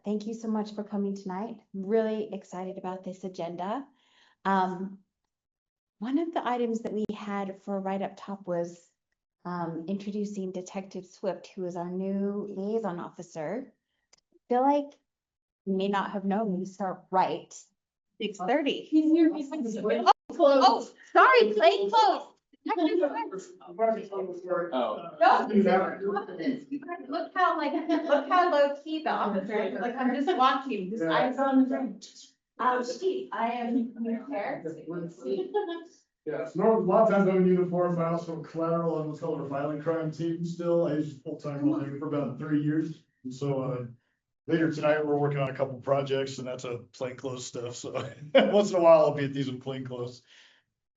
thank you so much for coming tonight. I'm really excited about this agenda. One of the items that we had for right up top was introducing Detective Swift, who is our new liaison officer. I feel like you may not have known we start right 6:30. He's here. Oh, sorry, plain clothes. Oh. No, look how low key the officer is. Like, I'm just watching, just eyes on the room. Steve, I am new chair. Yeah, so a lot of times I'm in uniform, but I also collateral on what's called a violent crime team still. I was full-time on there for about 3 years. And so, later tonight, we're working on a couple projects and that's a plainclothes stuff. So once in a while, I'll be at these in plainclothes.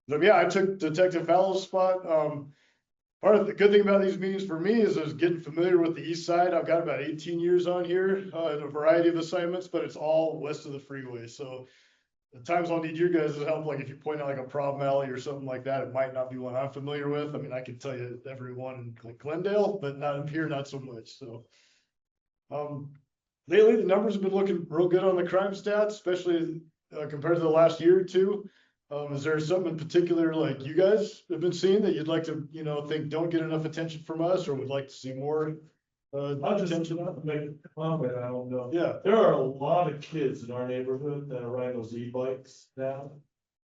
But yeah, I took Detective Fowler's spot. Part of the good thing about these meetings for me is getting familiar with the east side. I've got about 18 years on here, in a variety of assignments, but it's all west of the freeway. So the times I'll need your guys' help, like if you point out like a problem alley or something like that, it might not be one I'm familiar with. I mean, I can tell you every one in like Glendale, but not up here, not so much. So, lately the numbers have been looking real good on the crime stats, especially compared to the last year or two. Is there something in particular like you guys have been seeing that you'd like to, think don't get enough attention from us, or would like to see more I'll just attention? make a comment, I don't know. Yeah, There are a lot of kids in our neighborhood that are riding those e-bikes now.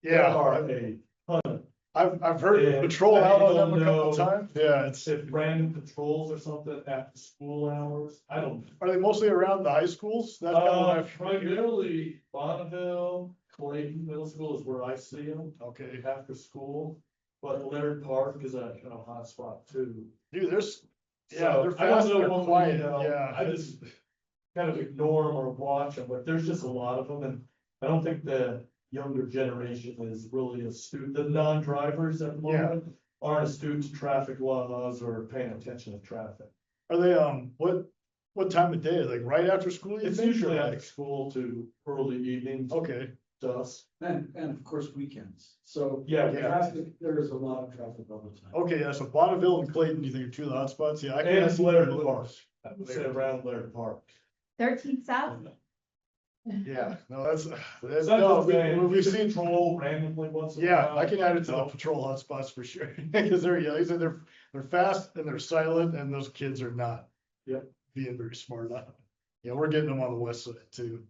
There yeah. are a ton. I've heard And patrol I out on don't them a couple know times. Yeah, it's. If random patrols or something after school hours, I don't. Are they mostly around the high schools? That's kind of what I've. Primarily Bonneville, Clayton Middle School is where I see them Okay, after school. But Leonard Park is a hot spot too. dude, there's, yeah, So, they're I don't fast, know they're what, quiet, you know, yeah. I just kind of ignore them or watch them, but there's just a lot of them, and I don't think the younger generation is really astute. The non-drivers at the Yeah. moment aren't astute to traffic laws or paying attention to traffic. Are they, what time of day? Like right after school, you It's think? usually or after like- school to early evening, Okay, dusk. And of course, weekends. So. Yeah, the yeah. traffic, there is a lot of traffic all the time. okay, yeah, so Bonneville and Clayton, you think are two of the hot spots? Yeah, I can. And see Leonard them. Park, I would say around Leonard Park. 13 South. Yeah, no, that's, So no, I'm just saying, we've seen. patrol randomly once in a Yeah, while. I can add it to the patrol hotspots for sure, because they're, yeah, like I said, they're fast and they're silent, and those kids are not. Yep. Being very smart on it. Yeah, we're getting them on the west side too.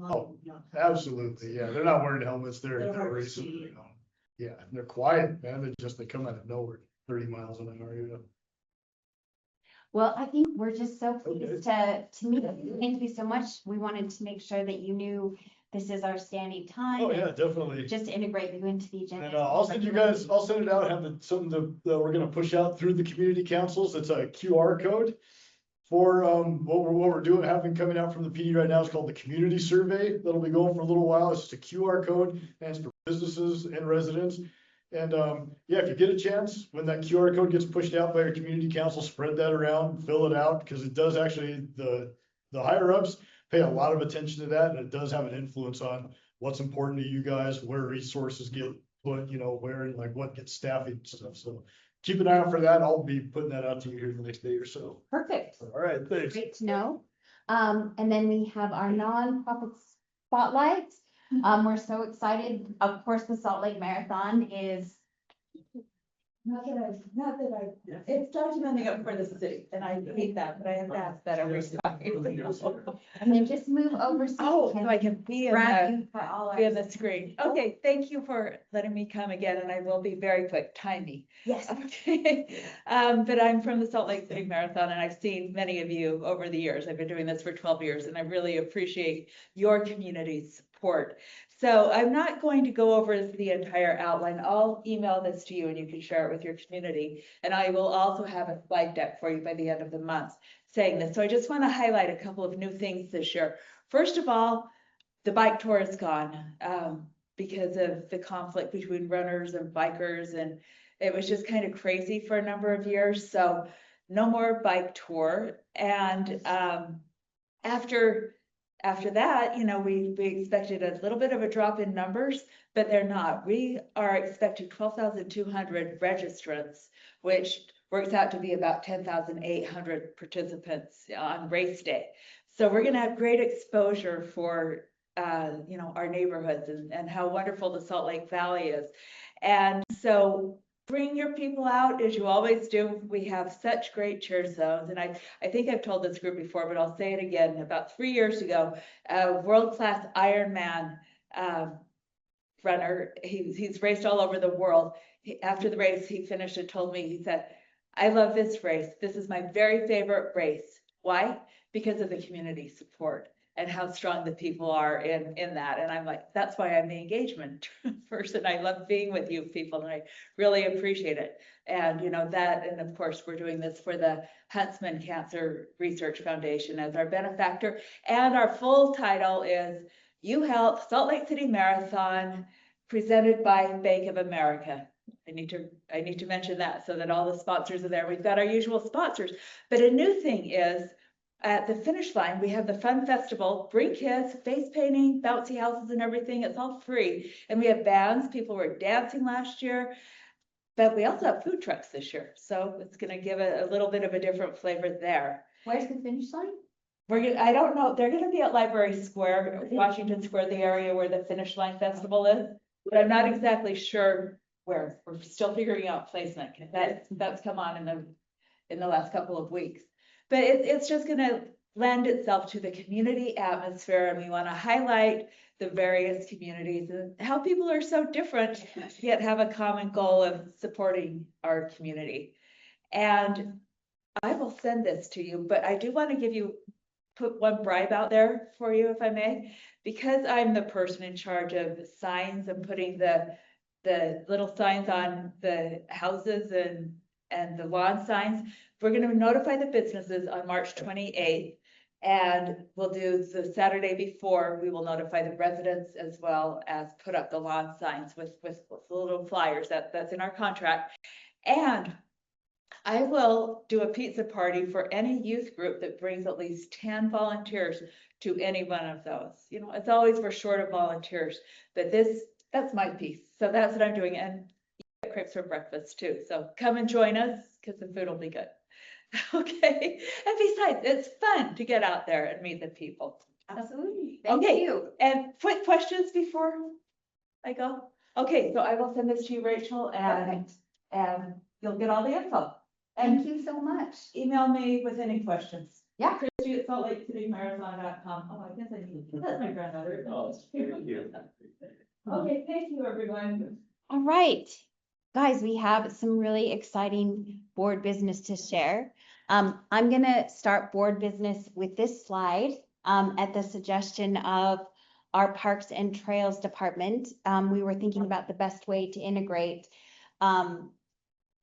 Oh, absolutely, yeah, they're not wearing helmets, they're racing. Yeah, they're quiet, man, they come out of nowhere, 30 miles an hour, you know. Well, I think we're just so pleased to meet you. Thank you so much. We wanted to make sure that you knew this is our standing time. Oh, yeah, and definitely. Just to integrate you into the agenda. And I'll send it out, have something that we're gonna push out through the community councils. It's a QR code for what we're doing, having coming out from the PD right now. It's called the community survey. That'll be going for a little while. It's just a QR code, and it's for businesses and residents. And yeah, if you get a chance, when that QR code gets pushed out by your community council, spread that around, fill it out, because it does actually, the higher ups pay a lot of attention to that, and it does have an influence on what's important to you guys, where resources get put, where, and like what gets staffing and stuff. So keep an eye out for that. I'll be putting that out to you here the next day or so. Perfect. All right, thanks. Great to know. And then we have our nonprofit spotlight. We're so excited. Of course, the Salt Lake Marathon is. Not that I, it's documenting it for the city, and I hate that, but I have to ask that every time. And then just move over. Oh, so I can be in grab the, you for all our. be on the screen. Okay, thank you for letting me come again, and I will be very quick, timey. Yes. Okay, but I'm from the Salt Lake City Marathon, and I've seen many of you over the years. I've been doing this for 12 years, and I really appreciate your community's support. So I'm not going to go over the entire outline. I'll email this to you and you can share it with your community. And I will also have a slide deck for you by the end of the month saying this. So I just want to highlight a couple of new things this year. First of all, the bike tour is gone because of the conflict between runners and bikers. And it was just kind of crazy for a number of years. So no more bike tour. And after that, we expected a little bit of a drop in numbers, but they're not. We are expecting 12,200 registrants, which works out to be about 10,800 participants on race day. So we're gonna have great exposure for, you know, our neighborhoods and how wonderful the Salt Lake Valley is. And so bring your people out as you always do. We have such great cheer zones. And I think I've told this group before, but I'll say it again. About 3 years ago, a world-class Ironman runner, he's raced all over the world. After the race, he finished and told me, he said, I love this race. This is my very favorite race. Why? Because of the community support and how strong the people are in that. And I'm like, that's why I'm the engagement person. I love being with you people and I really appreciate it. And you know that, and of course, we're doing this for the Huntsman Cancer Research Foundation as our benefactor. And our full title is You Help Salt Lake City Marathon, presented by Bank of America. I need to mention that so that all the sponsors are there. We've got our usual sponsors, but a new thing is at the finish line, we have the fun festival, bring kids, face painting, bouncy houses and everything. It's all free. And we have bands. People were dancing last year, but we also have food trucks this year. So it's going to give a little bit of a different flavor there. Where's the finish line? I don't know. They're going to be at Library Square, Washington Square, the area where the Finish Line Festival is. But I'm not exactly sure where. We're still figuring out placement. That's come on in the last couple of weeks. But it's just going to lend itself to the community atmosphere, and we want to highlight the various communities and how people are so different yet have a common goal of supporting our community. And I will send this to you, but I do want to put one bribe out there for you, if I may, because I'm the person in charge of signs and putting the little signs on the houses and the lawn signs. We're going to notify the businesses on March 28th, and we'll do the Saturday before. We will notify the residents as well as put up the lawn signs with little flyers. That's in our contract. And I will do a pizza party for any youth group that brings at least 10 volunteers to any one of those. You know, it's always we're short of volunteers, but that's my piece. So that's what I'm doing. And you get crepes for breakfast too. So come and join us because the food will be good. Okay. And besides, it's fun to get out there and meet the people. Absolutely. Thank Okay. you. And quick questions before I go. Okay, so I will send this to you, Rachel, and you'll get all the info. Thank you so much. Email me with any questions. Yeah. Christy at saltlakecitymarathon.com. Oh, I guess I need, that's my granddaughter. Okay, thank you, everyone. All right, guys, we have some really exciting board business to share. I'm gonna start board business with this slide at the suggestion of our Parks and Trails Department. We were thinking about the best way to integrate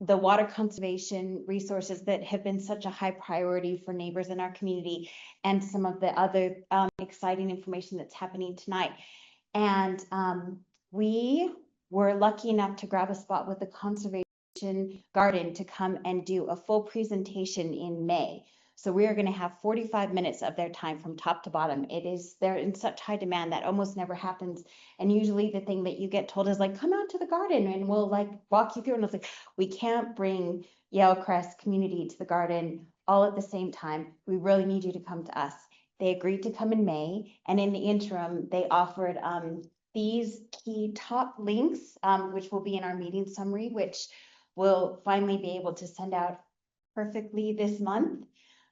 the water conservation resources that have been such a high priority for neighbors in our community and some of the other exciting information that's happening tonight. And we were lucky enough to grab a spot with the Conservation Garden to come and do a full presentation in May. So we are going to have 45 minutes of their time from top to bottom. They're in such high demand that almost never happens. And usually the thing that you get told is like, come out to the garden and we'll like walk you through. And it's like, we can't bring Yalecrest community to the garden all at the same time. We really need you to come to us. They agreed to come in May. And in the interim, they offered these key top links, which will be in our meeting summary, which we'll finally be able to send out perfectly this month.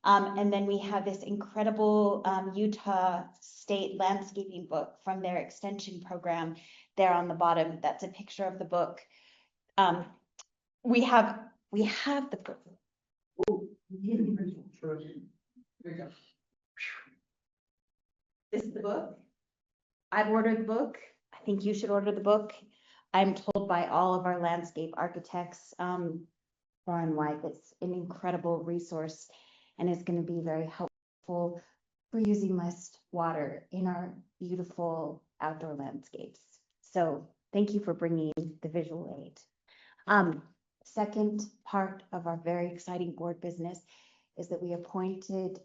And then we have this incredible Utah State landscaping book from their extension program there on the bottom. That's a picture of the book. We have the book. Ooh. This is the book. I've ordered the book. I think you should order the book. I'm told by all of our landscape architects far and wide, it's an incredible resource and is going to be very helpful for using less water in our beautiful outdoor landscapes. So thank you for bringing the visual aid. Second part of our very exciting board business is that we appointed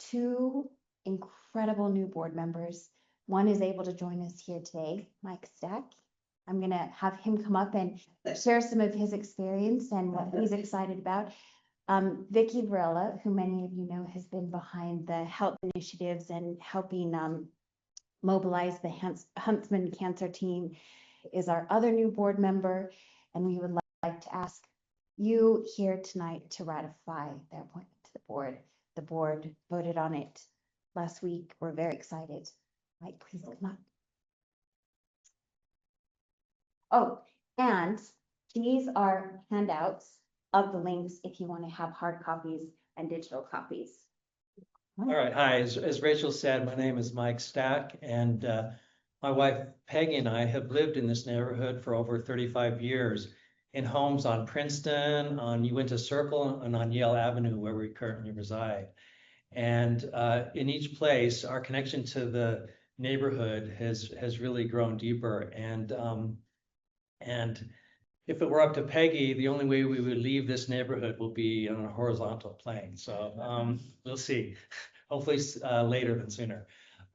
2 incredible new board members. One is able to join us here today, Mike Stack. I'm going to have him come up and share some of his experience and what he's excited about. Vicky Varela, who many of you know, has been behind the health initiatives and helping mobilize the Huntsman Cancer Team, is our other new board member, and we would like to ask you here tonight to ratify their appointment to the board. The board voted on it last week. We're very excited. Mike, please come up. Oh, and these are handouts of the links if you want to have hard copies and digital copies. All right, hi, as Rachel said, my name is Mike Stack, and my wife Peggy and I have lived in this neighborhood for over 35 years in homes on Princeton, on Uinta Circle, and on Yale Avenue, where we currently reside. And in each place, our connection to the neighborhood has really grown deeper. And if it were up to Peggy, the only way we would leave this neighborhood will be on a horizontal plane. So we'll see. Hopefully later than sooner.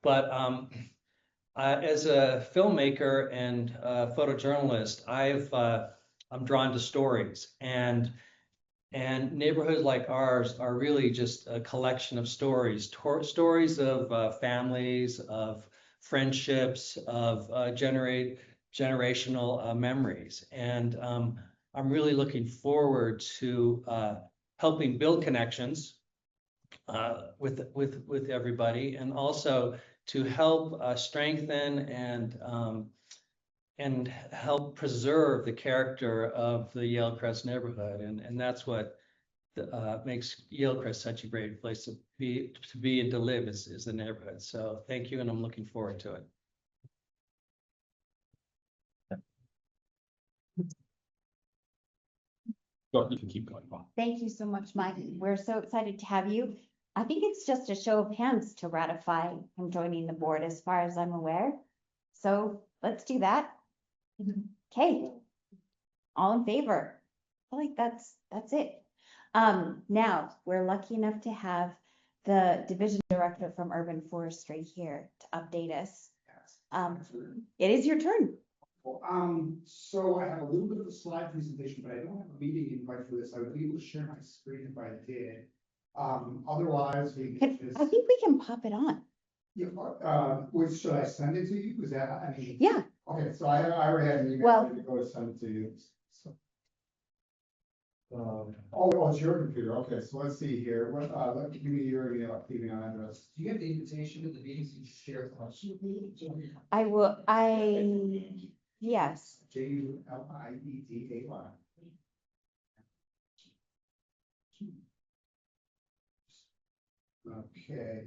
But as a filmmaker and photojournalist, I'm drawn to stories, and neighborhoods like ours are really just a collection of stories, stories of families, of friendships, of generational memories. And I'm really looking forward to helping build connections with everybody, and also to help strengthen and help preserve the character of the Yalecrest neighborhood, and that's what makes Yalecrest such a great place to be and to live is the neighborhood. So thank you, and I'm looking forward to it. You can keep going. Thank you so much, Mike. We're so excited to have you. I think it's just a show of hands to ratify him joining the board, as far as I'm aware. So let's do that. Okay. All in favor? I feel like that's it. Now we're lucky enough to have the division director from Urban Forestry here to update us. It is your turn. So I have a little bit of a slide presentation, but I don't have a meeting invite for this. I would be able to share my screen if I did. Otherwise, we I just, think we can pop it on. which should I send it to you? Is that, I mean, Yeah. okay, so I already had an email Well- to go to send it to you. So. Oh, it's your computer. Okay, so let's see here. What, give me your email address. Do you have the invitation to the meetings you share? I will, yes. JULIEDAY. Okay.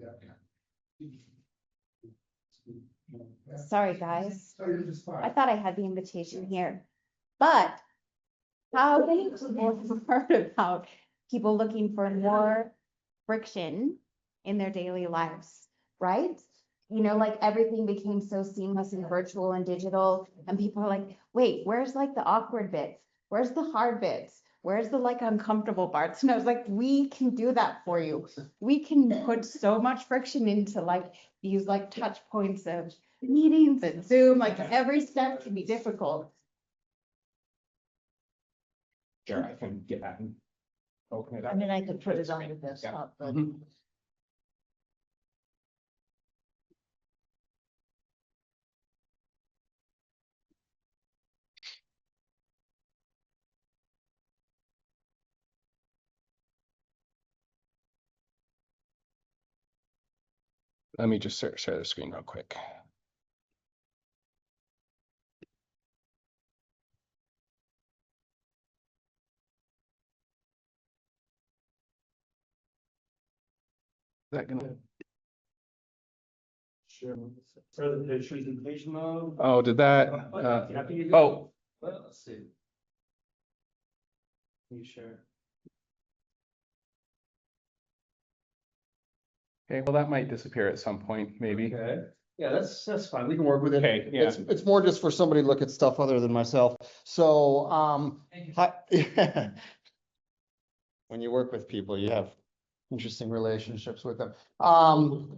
Sorry, guys. So you're just fine. I thought I had the invitation here, but how many people have heard about people looking for more friction in their daily lives, right? You know, like everything became so seamless and virtual and digital, and people are like, wait, where's like the awkward bits? Where's the hard bits? Where's the like uncomfortable parts? And I was like, we can do that for you. We can put so much friction into like these like touch points of meetings and Zoom, like every step can be difficult. Sure, I can get that and open it up. I mean, I could put it on the desktop, but. Let me just share the screen real quick. Is that gonna? Share presentation mode. Oh, did that? Oh, Well, let's see. Can you share? okay, well, that might disappear at some point, maybe. Okay, yeah, that's fine. We can work with it. Okay, yeah. It's more just for somebody to look at stuff other than myself. So, hi. When you work with people, you have interesting relationships with them.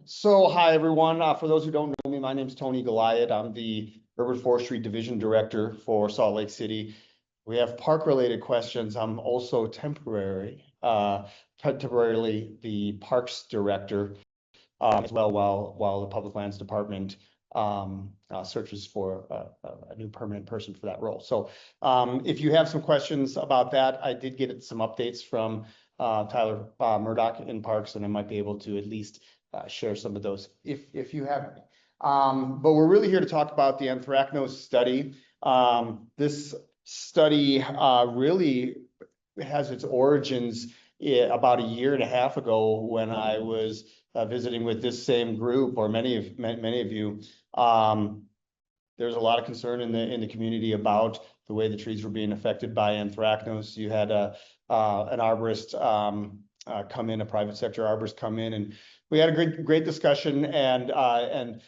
So hi, everyone. For those who don't know me, my name's Tony Goliath. I'm the Urban Forestry Division Director for Salt Lake City. We have park-related questions. I'm also temporary temporarily the Parks Director as well, while the Public Lands Department searches for a new permanent person for that role. So if you have some questions about that, I did get some updates from Tyler Murdoch in Parks, and I might be able to at least share some of those if you have any. But we're really here to talk about the anthracnose study. This study really has its origins about a year and a half ago when I was visiting with this same group, or many of you. There's a lot of concern in the community about the way the trees were being affected by anthracnose. You had an arborist come in, a private sector arborist come in, and we had a great discussion. And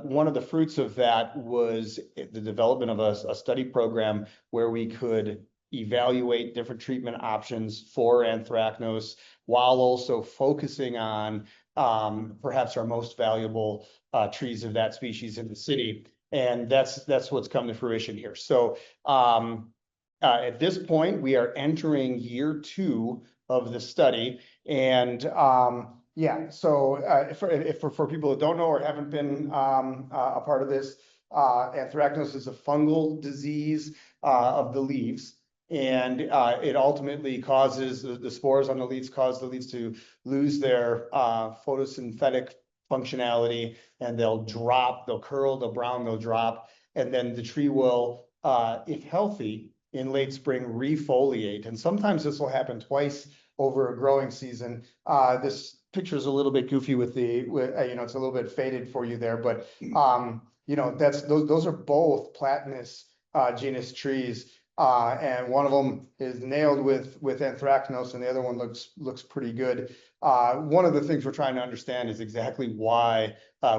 one of the fruits of that was the development of a study program where we could evaluate different treatment options for anthracnose while also focusing on perhaps our most valuable trees of that species in the city. And that's what's come to fruition here. So at this point, we are entering year 2 of the study. And yeah, so for people that don't know or haven't been a part of this, anthracnose is a fungal disease of the leaves. And it ultimately causes the spores on the leaves cause the leaves to lose their photosynthetic functionality, and they'll drop, they'll curl, they'll brown, they'll drop, and then the tree will, if healthy, in late spring refoliate. And sometimes this will happen twice over a growing season. This picture is a little bit goofy with you know, it's a little bit faded for you there, but you know, those are both Platanus genus trees. And one of them is nailed with anthracnose, and the other one looks pretty good. One of the things we're trying to understand is exactly why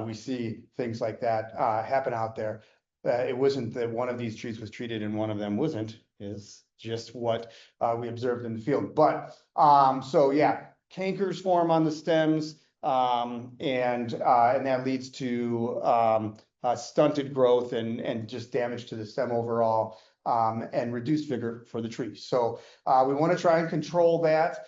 we see things like that happen out there. It wasn't that one of these trees was treated and one of them wasn't, is just what we observed in the field. But so yeah, cankers form on the stems, and that leads to stunted growth and just damage to the stem overall. And reduced vigor for the tree. So we want to try and control that.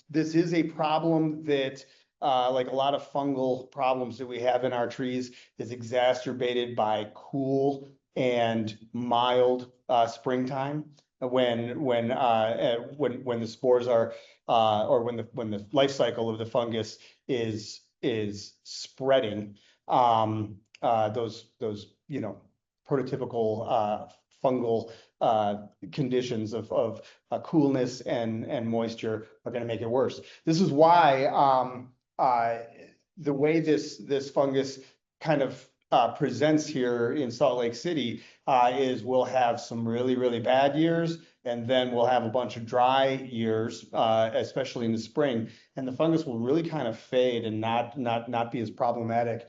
This is a problem that, like a lot of fungal problems that we have in our trees, is exacerbated by cool and mild springtime when the spores are or when the life cycle of the fungus is spreading. Those you know, prototypical fungal conditions of coolness and moisture are going to make it worse. This is why the way this fungus kind of presents here in Salt Lake City is we'll have some really bad years, and then we'll have a bunch of dry years, especially in the spring, and the fungus will really kind of fade and not be as problematic.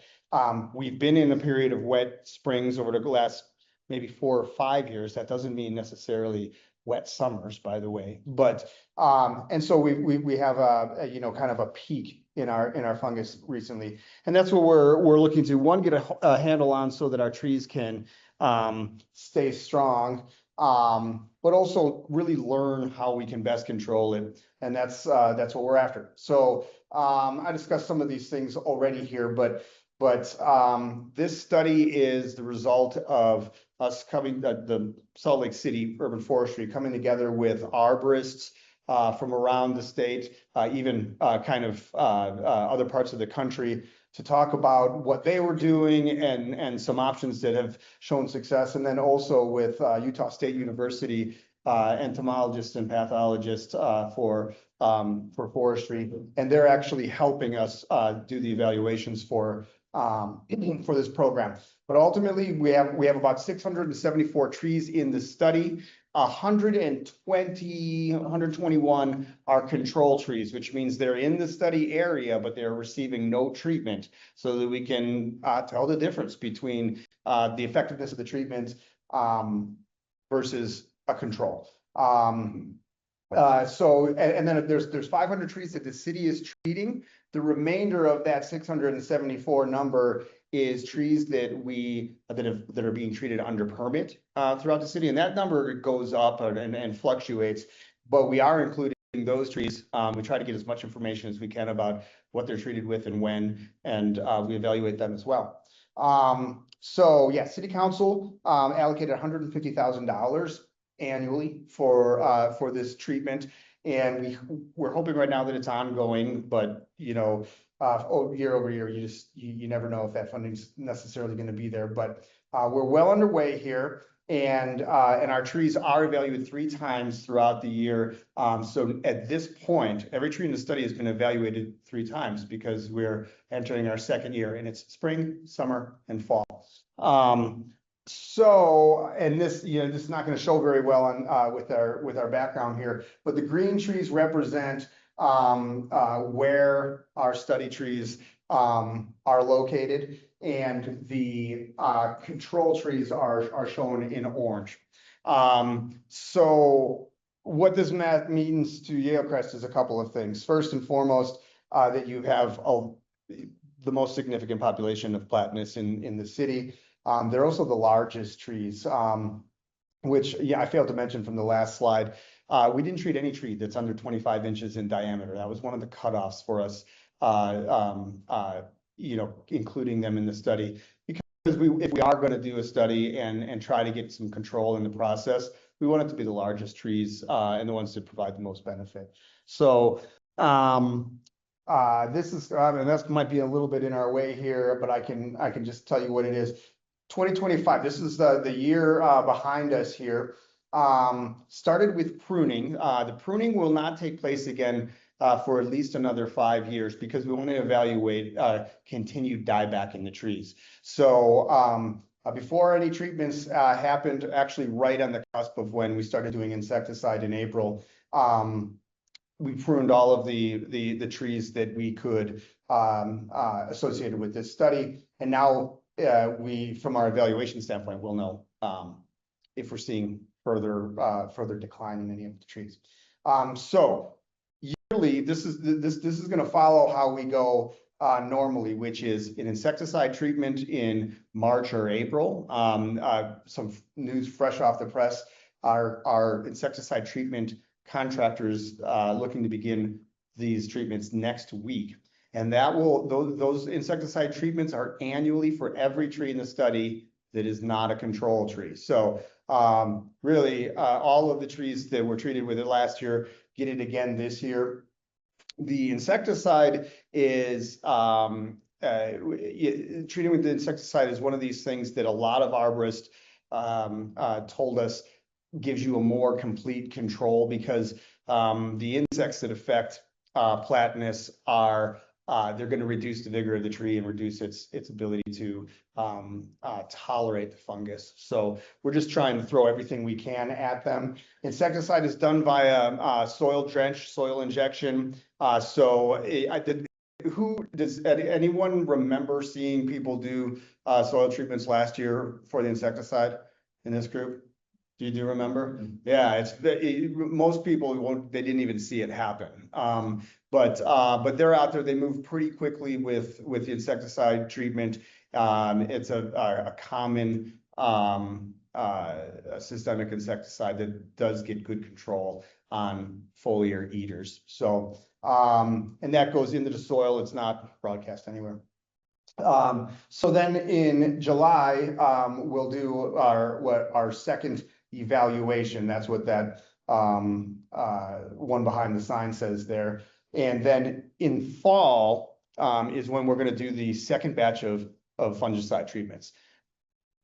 We've been in a period of wet springs over the last maybe 4 or 5 years. That doesn't mean necessarily wet summers, by the way. But and so we have a you know, kind of a peak in our fungus recently, and that's what we're looking to, one, get a handle on so that our trees can stay strong, but also really learn how we can best control it, and that's what we're after. So I discussed some of these things already here, but this study is the result of us coming, the Salt Lake City Urban Forestry coming together with arborists from around the state, even kind of other parts of the country, to talk about what they were doing and some options that have shown success. And then also with Utah State University entomologists and pathologists for forestry, and they're actually helping us do the evaluations for this program. But ultimately, we have about 674 trees in the study. 121 are control trees, which means they're in the study area, but they're receiving no treatment, so that we can tell the difference between the effectiveness of the treatment versus a control. So then there's 500 trees that the city is treating. The remainder of that 674 number is trees that are being treated under permit throughout the city, and that number goes up and fluctuates. But we are including those trees, we try to get as much information as we can about what they're treated with and when, and we evaluate them as well. So yeah, city council allocated $150,000 annually for this treatment. And we're hoping right now that it's ongoing, but year over year, you never know if that funding's necessarily going to be there. But we're well underway here. And our trees are evaluated 3 times throughout the year. So at this point, every tree in the study has been evaluated 3 times because we're entering our 2nd year, and it's spring, summer, and fall. So, and this is not going to show very well on with our background here, but the green trees represent where our study trees are located, and the control trees are shown in orange. So what this map means to Yalecrest is a couple of things. First and foremost, that you have the most significant population of platanus in the city. They're also the largest trees, which I failed to mention from the last slide. We didn't treat any tree that's under 25 inches in diameter. That was one of the cutoffs for us, including them in the study, because if we are going to do a study and try to get some control in the process, we want it to be the largest trees and the ones that provide the most benefit. So this is, and that might be a little bit in our way here, but I can just tell you what it is. 2025, this is the year behind us here. Started with pruning. The pruning will not take place again for at least another 5 years, because we want to evaluate continued dieback in the trees. So before any treatments happened, actually right on the cusp of when we started doing insecticide in April, we pruned all of the trees that we could associated with this study. And now from our evaluation standpoint, we'll know if we're seeing further decline in any of the trees. So yearly, this is going to follow how we go normally, which is an insecticide treatment in March or April. Some news fresh off the press: our insecticide treatment contractors looking to begin these treatments next week. And those insecticide treatments are annually for every tree in the study that is not a control tree. So really, all of the trees that were treated with it last year get it again this year. The insecticide is treating with the insecticide is one of these things that a lot of arborists told us gives you a more complete control, because the insects that affect platanus are they're going to reduce the vigor of the tree and reduce its ability to tolerate the fungus. So we're just trying to throw everything we can at them. Insecticide is done via soil drench, soil injection. Does anyone remember seeing people do soil treatments last year for the insecticide in this group? Do you remember? Yeah, most people they didn't even see it happen. But they're out there. They move pretty quickly with the insecticide treatment. It's a common systemic insecticide that does get good control on foliar eaters. So and that goes into the soil. It's not broadcast anywhere. So then in July, we'll do our second evaluation. That's what that one behind the sign says there. And then in fall is when we're going to do the second batch of fungicide treatments.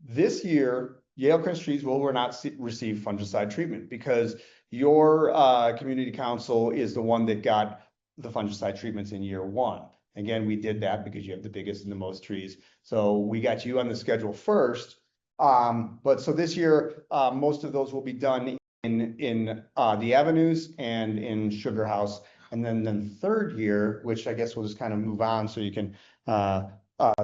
This year, Yalecrest trees will not receive fungicide treatment, because your community council is the one that got the fungicide treatments in year 1. Again, we did that because you have the biggest and the most trees. So we got you on the schedule first. But so this year, most of those will be done in the avenues and in Sugar House. And then the third year, which I guess we'll just kind of move on so you can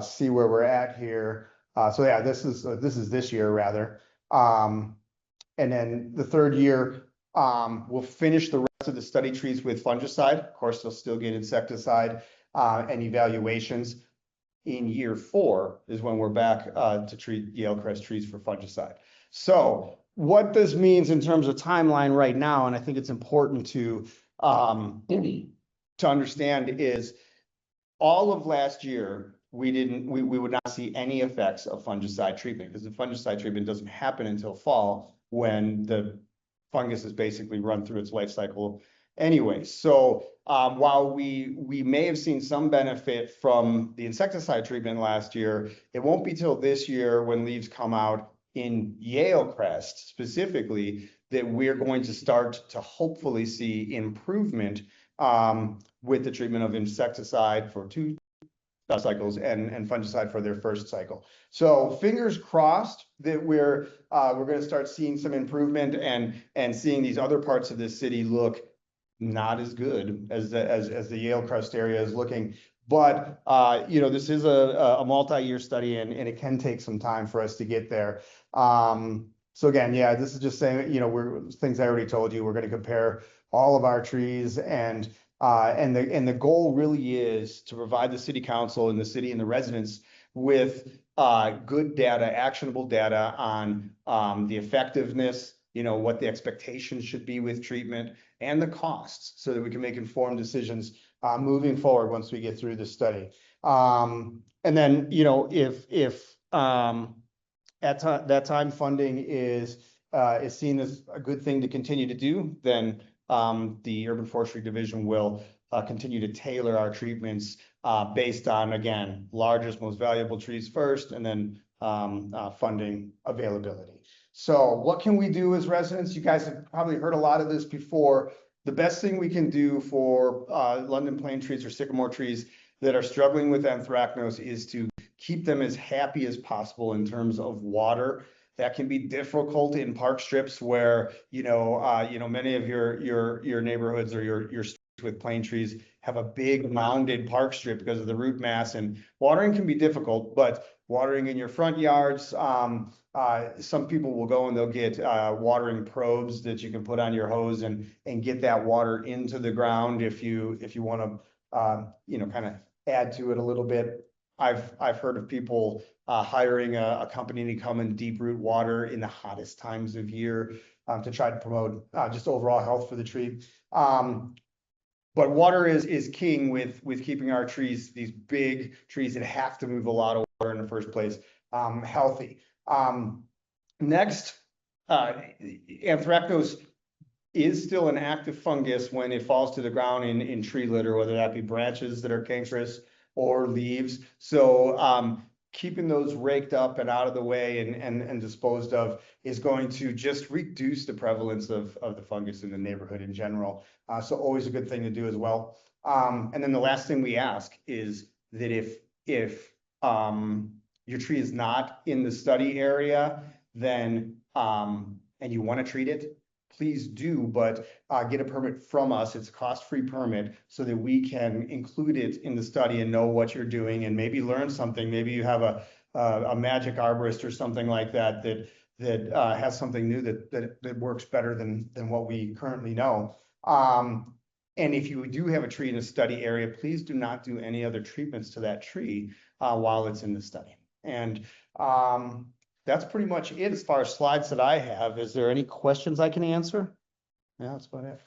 see where we're at here. So yeah, this is this year rather. And then the third year, we'll finish the rest of the study trees with fungicide. Of course, they'll still get insecticide and evaluations. In year 4 is when we're back to treat Yalecrest trees for fungicide. So what this means in terms of timeline right now, and I think it's important to to understand is all of last year, we would not see any effects of fungicide treatment because the fungicide treatment doesn't happen until fall when the fungus is basically run through its life cycle anyway. So while we may have seen some benefit from the insecticide treatment last year, it won't be till this year when leaves come out in Yalecrest specifically that we're going to start to hopefully see improvement with the treatment of insecticide for 2 cycles and fungicide for their first cycle. So fingers crossed that we're going to start seeing some improvement and seeing these other parts of the city look not as good as the Yalecrest area is looking. But you know, this is a multi-year study and it can take some time for us to get there. So again, yeah, this is just saying, you know, things I already told you, we're going to compare all of our trees and the goal really is to provide the city council and the city and the residents with good data, actionable data on the effectiveness, you know, what the expectations should be with treatment and the costs so that we can make informed decisions moving forward once we get through the study. And then, you know, if that time funding is seen as a good thing to continue to do, then the Urban Forestry Division will continue to tailor our treatments based on, again, largest, most valuable trees first, and then funding availability. So what can we do as residents? You guys have probably heard a lot of this before. The best thing we can do for London plane trees or sycamore trees that are struggling with anthracnose is to keep them as happy as possible in terms of water. That can be difficult in park strips where, you know, many of your neighborhoods or your streets with plane trees have a big mounded park strip because of the root mass, and watering can be difficult, but watering in your front yards, some people will go and they'll get watering probes that you can put on your hose and get that water into the ground if you want to, you know, kind of add to it a little bit. I've heard of people hiring a company to come and deep root water in the hottest times of year to try to promote just overall health for the tree. But water is king with keeping our trees, these big trees that have to move a lot of water in the first place, healthy. Next, anthracnose is still an active fungus when it falls to the ground in tree litter, whether that be branches that are cankerous or leaves. So keeping those raked up and out of the way and disposed of is going to just reduce the prevalence of the fungus in the neighborhood in general. So always a good thing to do as well. And then the last thing we ask is that if your tree is not in the study area, then and you want to treat it, please do, but get a permit from us. It's a cost-free permit so that we can include it in the study and know what you're doing and maybe learn something. Maybe you have a magic arborist or something like that has something new that works better than what we currently know. And if you do have a tree in a study area, please do not do any other treatments to that tree while it's in the study. And that's pretty much it as far as slides that I have. Is there any questions I can answer? Yeah, that's about it.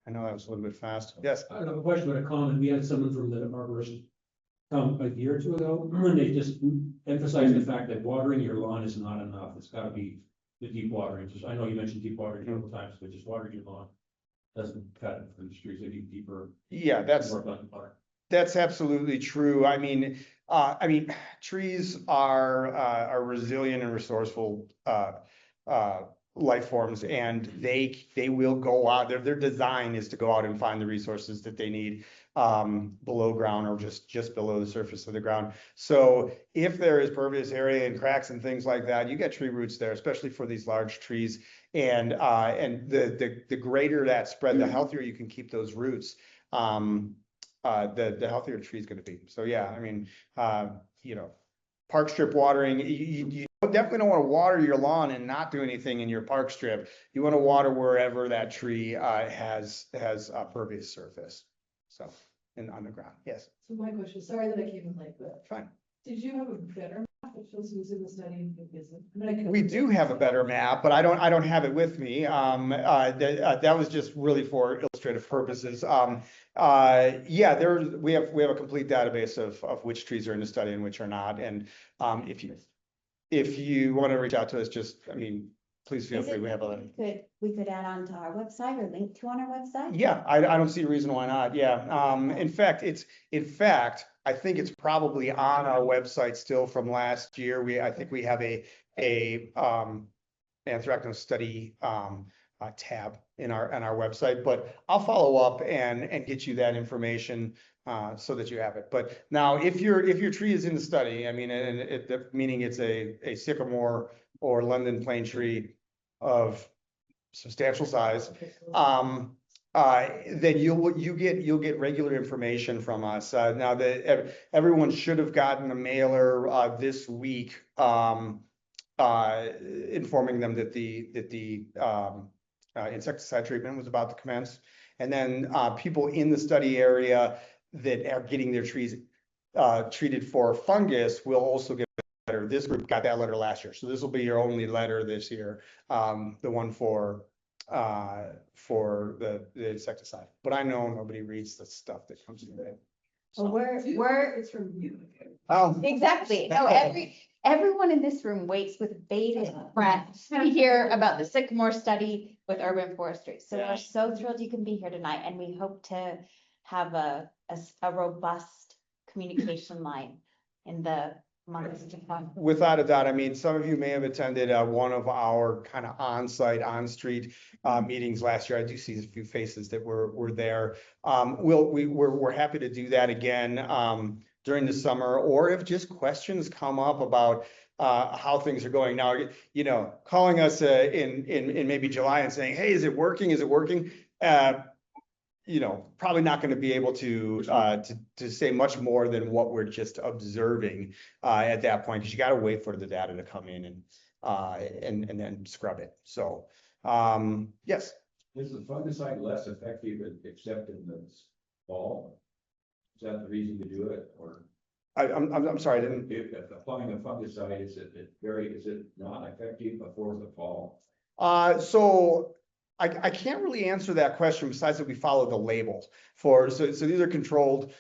I know that was a little bit fast. Yes. I have a question about a comment. We had someone from the arborist come a year or two ago, and they just emphasized the fact that watering your lawn is not enough. It's got to be the deep watering. Just, I know you mentioned deep watering a couple times, but just watering your lawn doesn't cut it for the trees. They need deeper. Yeah, that's absolutely true. I mean, trees are resilient and resourceful life forms, and they will go out. Their design is to go out and find the resources that they need below ground or just below the surface of the ground. So if there is pervious area and cracks and things like that, you get tree roots there, especially for these large trees. And the greater that spread, the healthier you can keep those roots. The healthier the tree is going to be. So yeah, I mean, you know, park strip watering, you definitely don't want to water your lawn and not do anything in your park strip. You want to water wherever that tree has a pervious surface. So, and on the ground, yes. So my question, sorry that I came in late, but fine. Did you have a better map We do have a better map, but I don't have it with me. That was just really for illustrative purposes. Yeah, we have a complete database of which trees are in the study and which are not. And, if you want to reach out to us, just, I mean, please feel Is free. it We have a, we could add on to our website or link to on our website? yeah, I don't see a reason why not. Yeah. In fact, I think it's probably on our website still from last year. I think we have a anthracnose study, tab on our website, but I'll follow up and get you that information, so that you have it. But now, if your tree is in the study, I mean, meaning it's a sycamore or London plane tree of substantial size, then you'll get regular information from us. Now that everyone should have gotten a mailer, this week, informing them that the insecticide treatment was about to commence. And then, people in the study area that are getting their trees treated for fungus will also get a letter. This group got that letter last year, so this will be your only letter this year, the one for the insecticide. But I know nobody reads the stuff that comes in there. Well, we're It's from you. Oh, exactly. No, everyone in this room waits with bated breath to hear about the Sycamore study with urban forestry. So we're so thrilled you can be here tonight, and we hope to have a robust communication line in the months to come. without a doubt. I mean, some of you may have attended one of our kind of on-site, on-street meetings last year. I do see a few faces that were there. We're happy to do that again during the summer, or if just questions come up about how things are going. Now, you know, calling us in maybe July and saying, hey, is it working? Is it working? You know, probably not going to be able to say much more than what we're just observing at that point, because you got to wait for the data to come in and then scrub it. So, yes. Is the fungicide less effective except in the fall? Is that the reason to do it, or? I'm sorry, I didn't. If applying a fungicide, is it not effective before the fall? So I can't really answer that question besides that we follow the label so these are controlled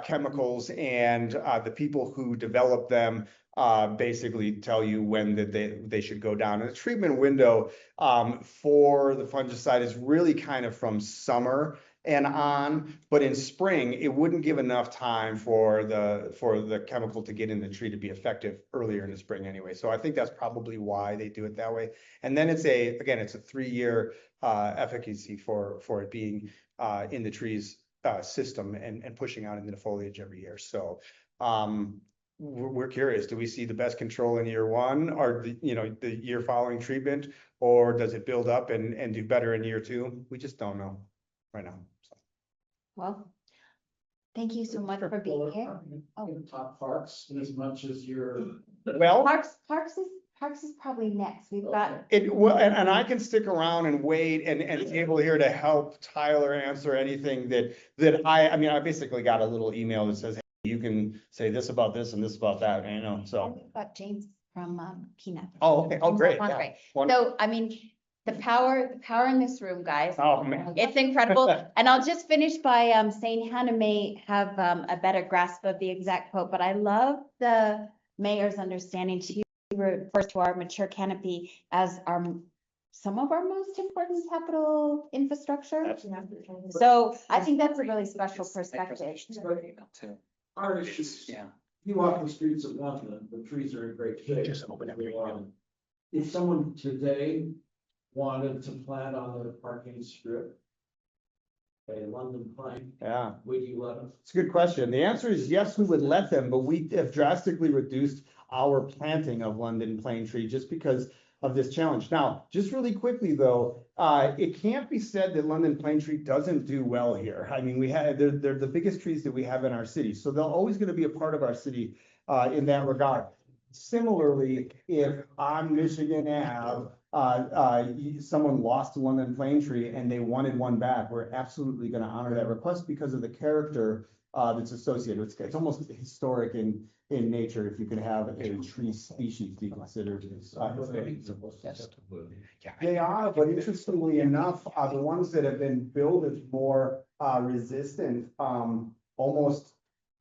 chemicals, and the people who develop them basically tell you when that they should go down. And the treatment window for the fungicide is really kind of from summer and on, but in spring, it wouldn't give enough time for the chemical to get in the tree to be effective earlier in the spring anyway. So I think that's probably why they do it that way. And then it's a 3-year efficacy for it being in the tree's system and pushing out into the foliage every year. So we're curious, do we see the best control in year one, or the year following treatment, or does it build up and do better in year 2? We just don't know right now. So. Well, thank you so much for being here. Oh, top parks in as much as your. Well, Parks is probably next. We've got. And I can stick around and wait and be able here to help Tyler answer anything that I mean, I basically got a little email that says, hey, you can say this about this and this about that, you know, so. And we've got James from Keenan. Oh, okay. Oh, great. Yeah. Yeah. So, I mean, the power in this room, guys. Oh, man. It's incredible. And I'll just finish by saying Hannah may have a better grasp of the exact quote, but I love the mayor's understanding. She refers to our mature canopy as some of our most important capital infrastructure. Absolutely. So I think that's a really special perspective. Our issues. Yeah. You walk the streets of London, the trees are in great shape. Just open everything. If someone today wanted to plant on the parking strip a London pine, Yeah. would you let them? It's a good question. The answer is yes, we would let them, but we have drastically reduced our planting of London plane tree just because of this challenge. Now, just really quickly though, it can't be said that London plane tree doesn't do well here. I mean, they're the biggest trees that we have in our city, so they're always going to be a part of our city in that regard. Similarly, if on Michigan Ave, someone lost a London plane tree and they wanted one back, we're absolutely going to honor that request because of the character that's associated. It's almost historic in nature if you can have a tree species be considered. They are, but interestingly enough, the ones that have been billed as more resistant almost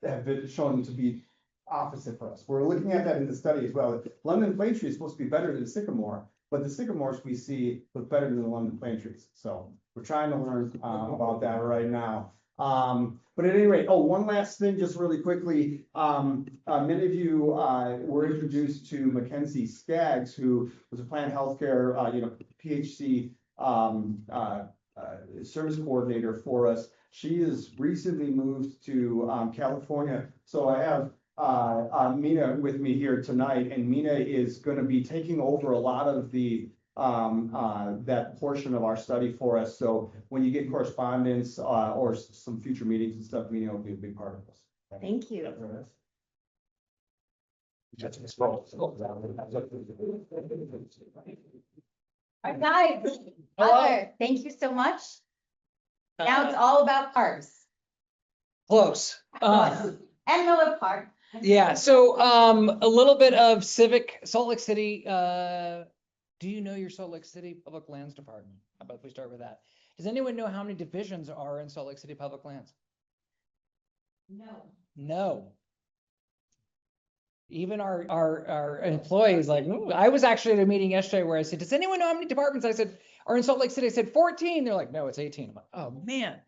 have been shown to be opposite for us. We're looking at that in the study as well. London plane tree is supposed to be better than sycamore, but the sycamores we see look better than the London plane trees. So we're trying to learn about that right now. But at any rate, one last thing, just really quickly. Many of you were introduced to Mackenzie Skaggs, who was a plant healthcare, PHC service coordinator for us. She has recently moved to California. So I have Mina with me here tonight, and Mina is going to be taking over a lot of the that portion of our study for us. So when you get correspondence or some future meetings and stuff, Mina will be a big part of this. Thank you. All right, guys, Tyler, thank you so much. Now it's all about parks. Close. And Miller Park. Yeah, so a little bit of Salt Lake City. Do you know your Salt Lake City Public Lands Department? How about if we start with that? Does anyone know how many divisions are in Salt Lake City Public Lands? No. No. Even our employees, like, ooh, I was actually at a meeting yesterday where I said, does anyone know how many departments I said are in Salt Lake City? I said 14. They're like, no, it's 18. I'm like, oh man.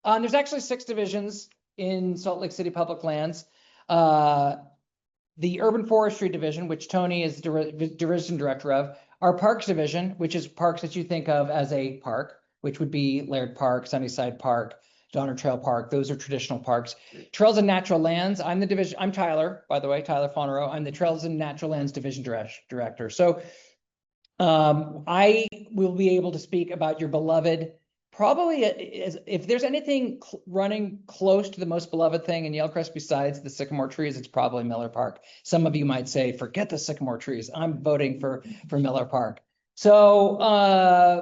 There's actually 6 divisions in Salt Lake City Public Lands. The Urban Forestry Division, which Tony is division director of, our Parks Division, which is parks that you think of as a park, which would be Laird Park, Sunnyside Park, Donner Trail Park. Those are traditional parks. Trails and Natural Lands. I'm Tyler, by the way, Tyler Fonero. I'm the Trails and Natural Lands Division director. So I will be able to speak about your beloved, probably if there's anything running close to the most beloved thing in Yalecrest besides the sycamore trees, it's probably Miller Park. Some of you might say, forget the sycamore trees. I'm voting for Miller Park. So,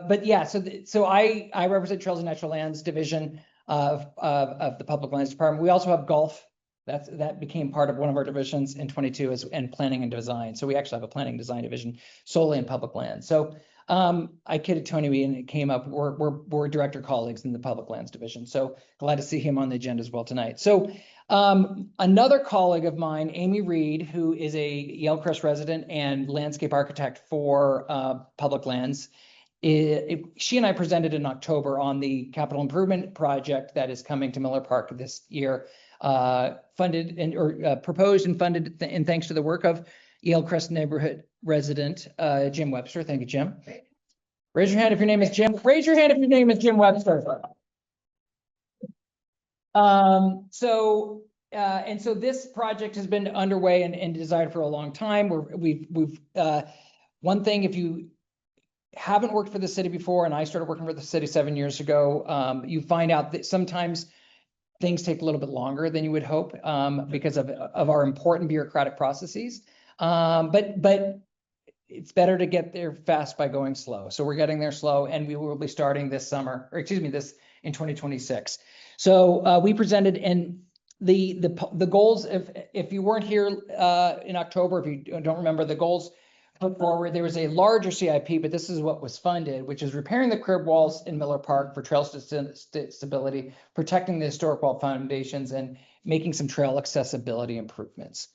but yeah, so I represent Trails and Natural Lands Division of the Public Lands Department. We also have golf. That became part of one of our divisions in 22 and planning and design. So we actually have a planning and design division solely in public land. So I kidded Tony and it came up. We're director colleagues in the Public Lands Division. So glad to see him on the agenda as well tonight. So another colleague of mine, Amy Reed, who is a Yalecrest resident and landscape architect for public lands. She and I presented in October on the capital improvement project that is coming to Miller Park this year, funded or proposed and funded, and thanks to the work of Yalecrest neighborhood resident Jim Webster. Thank you, Jim. Raise your hand if your name is Jim. Raise your hand if your name is Jim Webster. So this project has been underway and designed for a long time. One thing, if you haven't worked for the city before, and I started working for the city 7 years ago, you find out that sometimes things take a little bit longer than you would hope because of our important bureaucratic processes. But it's better to get there fast by going slow. So we're getting there slow, and we will be starting this in 2026. So we presented, and the goals, if you weren't here in October, if you don't remember the goals put forward, there was a larger CIP, but this is what was funded, which is repairing the curb walls in Miller Park for trail stability, protecting the historic wall foundations, and making some trail accessibility improvements.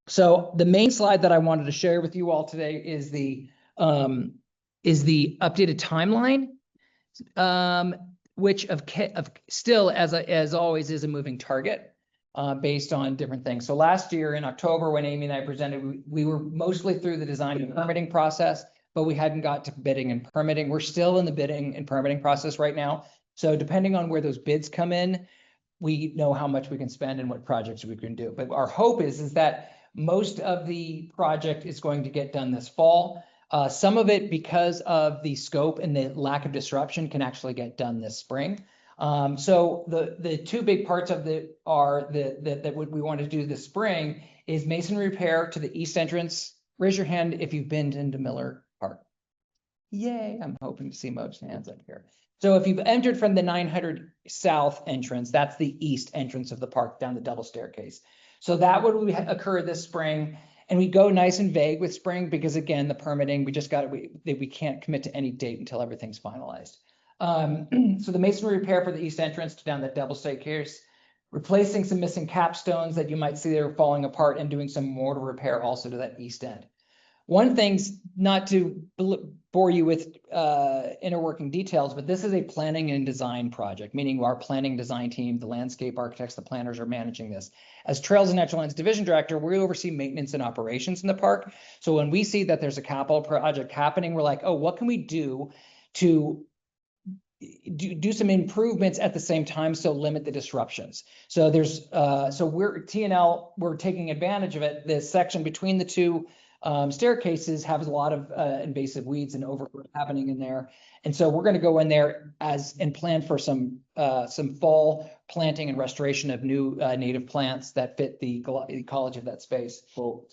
So the main slide that I wanted to share with you all today is the updated timeline, which still, as always, is a moving target. Based on different things. So last year in October, when Amy and I presented, we were mostly through the design and permitting process, but we hadn't got to bidding and permitting. We're still in the bidding and permitting process right now. So depending on where those bids come in, we know how much we can spend and what projects we can do. But our hope is that most of the project is going to get done this fall. Some of it, because of the scope and the lack of disruption, can actually get done this spring. So the 2 big parts of that what we want to do this spring is masonry repair to the east entrance. Raise your hand if you've been into Miller Park. Yay, I'm hoping to see most hands up here. So if you've entered from the 900 south entrance, that's the east entrance of the park down the double staircase. So that would occur this spring. And we go nice and vague with spring because again, the permitting, we can't commit to any date until everything's finalized. So the masonry repair for the east entrance down the double staircase, replacing some missing capstones that you might see that are falling apart and doing some mortar repair also to that east end. One thing's not to bore you with inner working details, but this is a planning and design project, meaning our planning design team, the landscape architects, the planners are managing this. As Trails and Natural Lands Division Director, we oversee maintenance and operations in the park. So when we see that there's a capital project happening, we're like, oh, what can we do to do some improvements at the same time, so limit the disruptions. So there's so we're TNL, we're taking advantage of it. This section between the two staircases has a lot of invasive weeds and overgrowth happening in there. And so we're going to go in there and plan for some fall planting and restoration of new native plants that fit the ecology of that space. Well,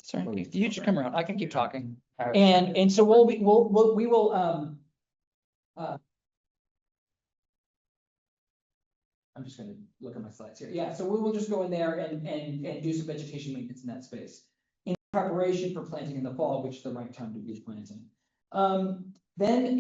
Sorry, you should come around. I can keep talking. And so we will I'm just going to look at my slides here. Yeah, so we will just go in there and do some vegetation maintenance in that space in preparation for planting in the fall, which is the right time to be planting. Then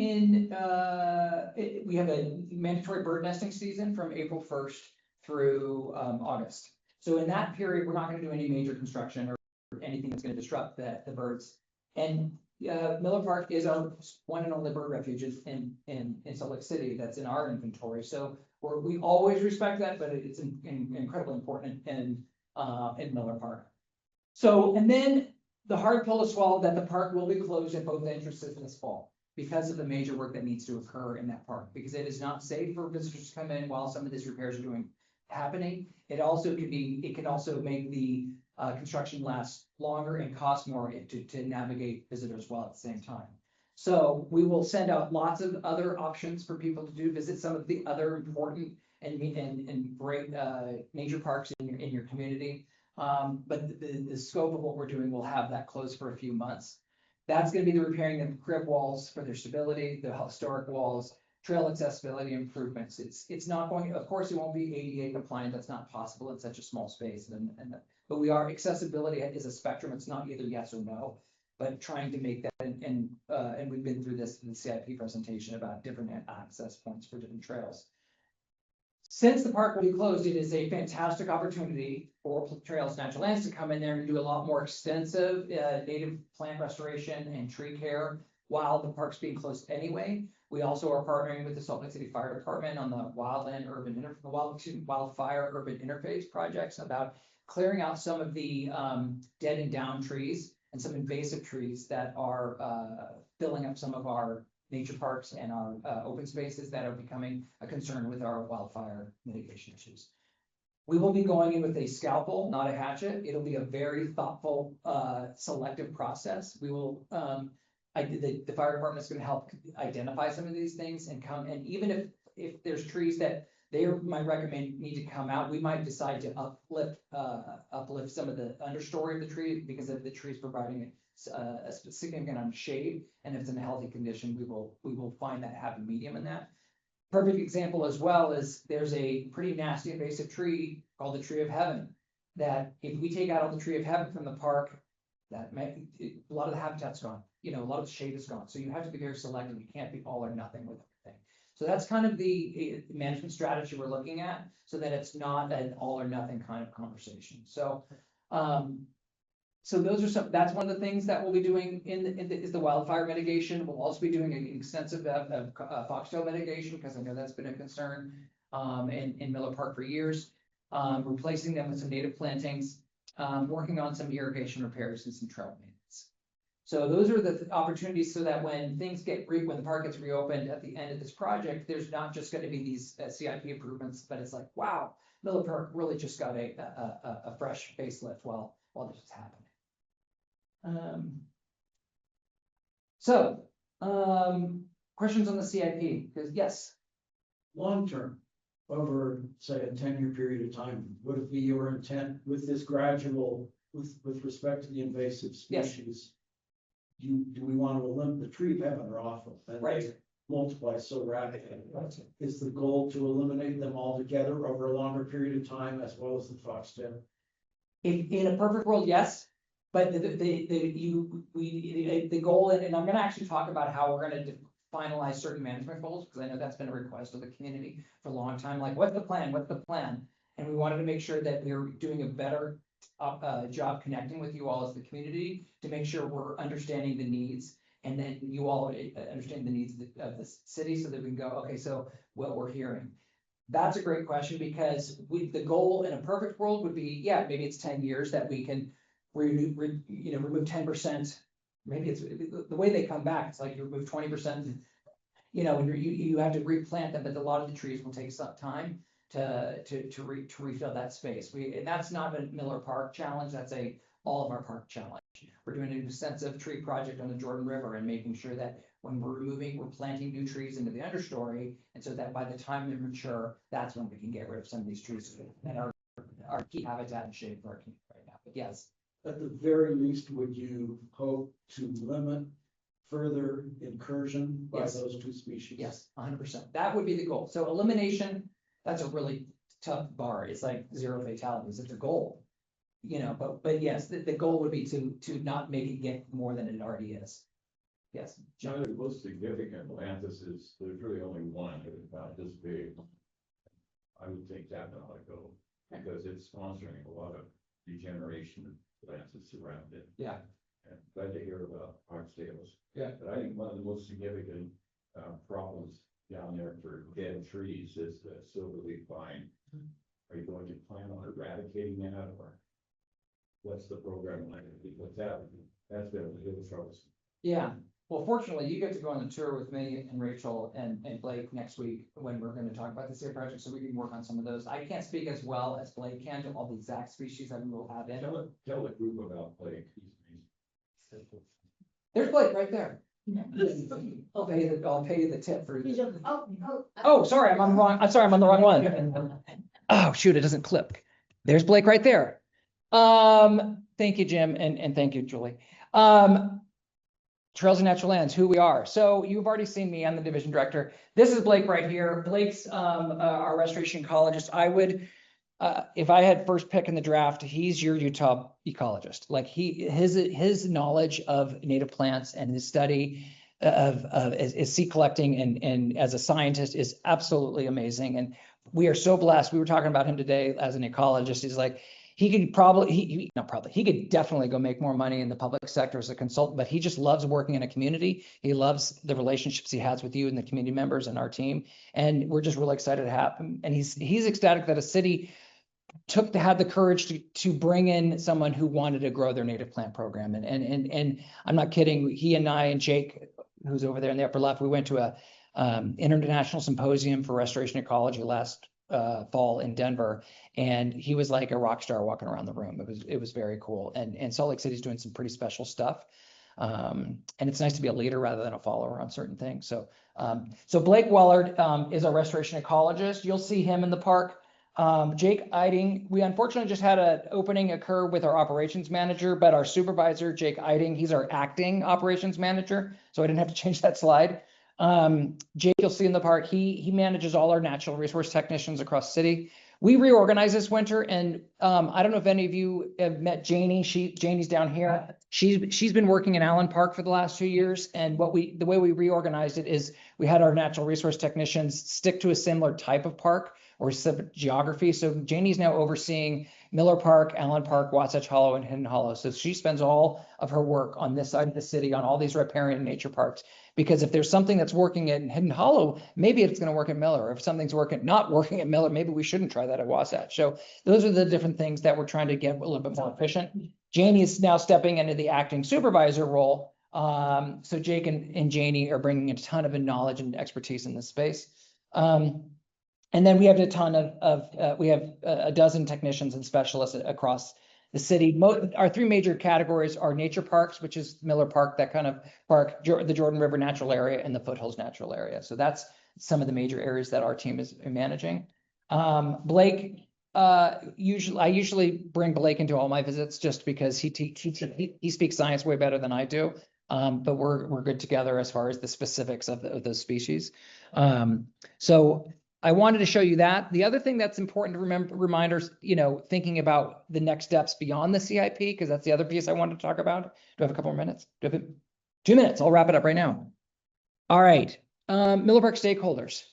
we have a mandatory bird nesting season from April 1st through August. So in that period, we're not going to do any major construction or anything that's going to disrupt the birds. And Miller Park is our one and only bird refuge in Salt Lake City that's in our inventory. So we always respect that, but it's incredibly important in Miller Park. So, and then the hard pill to swallow that the park will be closed at both entrances this fall because of the major work that needs to occur in that park, because it is not safe for visitors to come in while some of these repairs are happening. It can also make the construction last longer and cost more to navigate visitors while at the same time. So we will send out lots of other options for people to visit some of the other important and great nature parks in your community. But the scope of what we're doing will have that closed for a few months. That's going to be the repairing of the crib walls for their stability, the historic walls, trail accessibility improvements. It's not going, of course, it won't be ADA compliant. That's not possible in such a small space. But accessibility is a spectrum. It's not either yes or no, but trying to make that, and we've been through this in the CIP presentation about different access points for different trails. Since the park will be closed, it is a fantastic opportunity for Trails Natural Lands to come in there and do a lot more extensive native plant restoration and tree care while the park's being closed anyway. We also are partnering with the Salt Lake City Fire Department on the wildfire urban interface projects about clearing out some of the dead and down trees and some invasive trees that are filling up some of our nature parks and our open spaces that are becoming a concern with our wildfire mitigation issues. We will be going in with a scalpel, not a hatchet. It'll be a very thoughtful, selective process. We will, the fire department is going to help identify some of these things and even if there's trees that they might recommend need to come out, we might decide to uplift some of the understory of the tree because of the trees providing a significant amount of shade, and if it's in a healthy condition, we will find that happy medium in that. Perfect example as well is there's a pretty nasty invasive tree called the tree of heaven that if we take out all the tree of heaven from the park, a lot of the habitat's gone. A lot of the shade is gone. So you have to be very selective. You can't be all or nothing with everything. So that's kind of the management strategy we're looking at, so that it's not an all or nothing kind of conversation. So that's one of the things that we'll be doing is the wildfire mitigation. We'll also be doing an extensive foxtail mitigation, because I know that's been a concern in Miller Park for years. Replacing them with some native plantings, working on some irrigation repairs and some trail maintenance. So those are the opportunities so that when the park gets reopened at the end of this project, there's not just going to be these CIP improvements, but it's like, wow, Miller Park really just got a fresh facelift while this is happening. Questions on the CIP? Because yes. Long term, over say a 10-year period of time, would it be your intent with this gradual, with respect to the invasive species? Yes. Do we want to limit the tree of heaven or off of? Right. multiply so rapidly. Is the goal to eliminate them altogether over a longer period of time as well as the foxtail? In a perfect world, yes, but the goal, and I'm gonna actually talk about how we're gonna finalize certain management goals, because I know that's been a request of the community for a long time, like, what's the plan, what's the plan? And we wanted to make sure that we're doing a better job connecting with you all as the community, to make sure we're understanding the needs, and then you all understand the needs of the city, so that we can go, okay, so what we're hearing. That's a great question, because the goal in a perfect world would be, yeah, maybe it's 10 years that we can remove 10%. Maybe it's the way they come back. It's like you remove 20%, and you have to replant them, but a lot of the trees will take some time to refill that space. And that's not a Miller Park challenge. That's all of our park challenge. We're doing an extensive tree project on the Jordan River and making sure that when we're removing, we're planting new trees into the understory. And so that by the time they're mature, that's when we can get rid of some of these trees that are our key habitat and shade for our community right now. But yes. At the very least, would you hope to limit further incursion by Yes. those two species? Yes, 100%. That would be the goal. So elimination, that's a really tough bar. It's like 0 fatalities. It's a goal. But yes, the goal would be to not make it get more than it already is. Yes. One of the most significant Atlantis is, there's really only one, it's about this big. I would think that ought to go, because it's sponsoring a lot of degeneration of Atlantis around it. Yeah. And glad to hear about Foxtails. Yeah. But I think one of the most significant problems down there for dead trees is the silverleaf vine. Are you going to plan on eradicating that, or what's the program like? Because that's been a little troublesome. Yeah. Well, fortunately, you get to go on the tour with me and Rachel and Blake next week, when we're going to talk about the SEER project, so we can work on some of those. I can't speak as well as Blake can to all the exact species that we will have in. Tell the group about Blake. There's Blake right there. I'll pay you the tip for. Oh, sorry, I'm on the wrong one. Oh, shoot, it doesn't clip. There's Blake right there. Thank you, Jim, and thank you, Julie. Trails and Natural Lands, who we are. So you've already seen me, I'm the division director. This is Blake right here. Blake's our restoration ecologist. I would, if I had first pick in the draft, he's your Utah ecologist. Like his knowledge of native plants and his study is seed collecting and as a scientist is absolutely amazing. And we are so blessed. We were talking about him today as an ecologist. He's like, he could he could definitely go make more money in the public sector as a consultant, but he just loves working in a community. He loves the relationships he has with you and the community members and our team. And we're just really excited to have him. And he's ecstatic that a city had the courage to bring in someone who wanted to grow their native plant program. And I'm not kidding. He and I and Jake, who's over there in the upper left, we went to a international symposium for restoration ecology last fall in Denver, and he was like a rock star walking around the room. It was very cool. And Salt Lake City's doing some pretty special stuff. And it's nice to be a leader rather than a follower on certain things. So Blake Wellard is a restoration ecologist. You'll see him in the park. Jake Eiding, we unfortunately just had an opening occur with our operations manager, but our supervisor, Jake Eiding, he's our acting operations manager. So I didn't have to change that slide. Jake, you'll see in the park, he manages all our natural resource technicians across the city. We reorganized this winter, and I don't know if any of you have met Janie. Janie's down here. She's been working in Allen Park for the last 2 years, and the way we reorganized it is we had our natural resource technicians stick to a similar type of park or geography. So Janie's now overseeing Miller Park, Allen Park, Wasatch Hollow, and Hidden Hollow. So she spends all of her work on this side of the city on all these riparian nature parks. Because if there's something that's working in Hidden Hollow, maybe it's going to work at Miller. If something's not working at Miller, maybe we shouldn't try that at Wasatch. So those are the different things that we're trying to get a little bit more efficient. Janie is now stepping into the acting supervisor role. So Jake and Janie are bringing a ton of knowledge and expertise in this space. And then we have a ton we have a dozen technicians and specialists across the city. Our three major categories are nature parks, which is Miller Park, that kind of park, the Jordan River Natural Area, and the Foothills Natural Area. So that's some of the major areas that our team is managing. Blake, I usually bring Blake into all my visits just because he speaks science way better than I do. But we're good together as far as the specifics of those species. So I wanted to show you that. The other thing that's important to remember, reminders, thinking about the next steps beyond the CIP, because that's the other piece I wanted to talk about. Do I have a couple more minutes? Do I have 2 minutes? I'll wrap it up right now. All right, Miller Park stakeholders.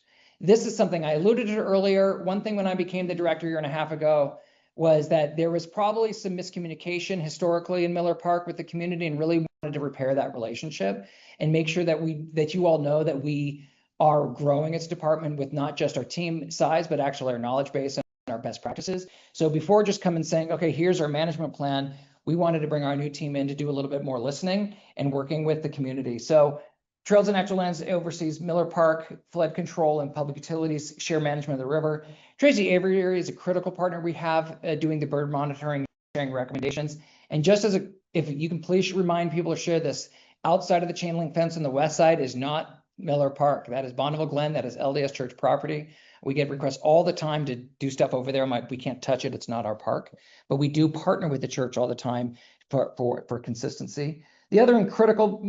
This is something I alluded to earlier. One thing when I became the director 1.5 years ago was that there was probably some miscommunication historically in Miller Park with the community, and really wanted to repair that relationship and make sure that you all know that we are growing as a department with not just our team size, but actually our knowledge base and our best practices. So before just coming saying, okay, here's our management plan, we wanted to bring our new team in to do a little bit more listening and working with the community. So Trails and Natural Lands oversees Miller Park, flood control, and public utilities, share management of the river. Tracy Avery is a critical partner we have doing the bird monitoring, sharing recommendations. And just as if you can please remind people to share this, outside of the chain link fence on the west side is not Miller Park. That is Bonneville Glen. That is LDS Church property. We get requests all the time to do stuff over there. We can't touch it. It's not our park, but we do partner with the church all the time for consistency. The other critical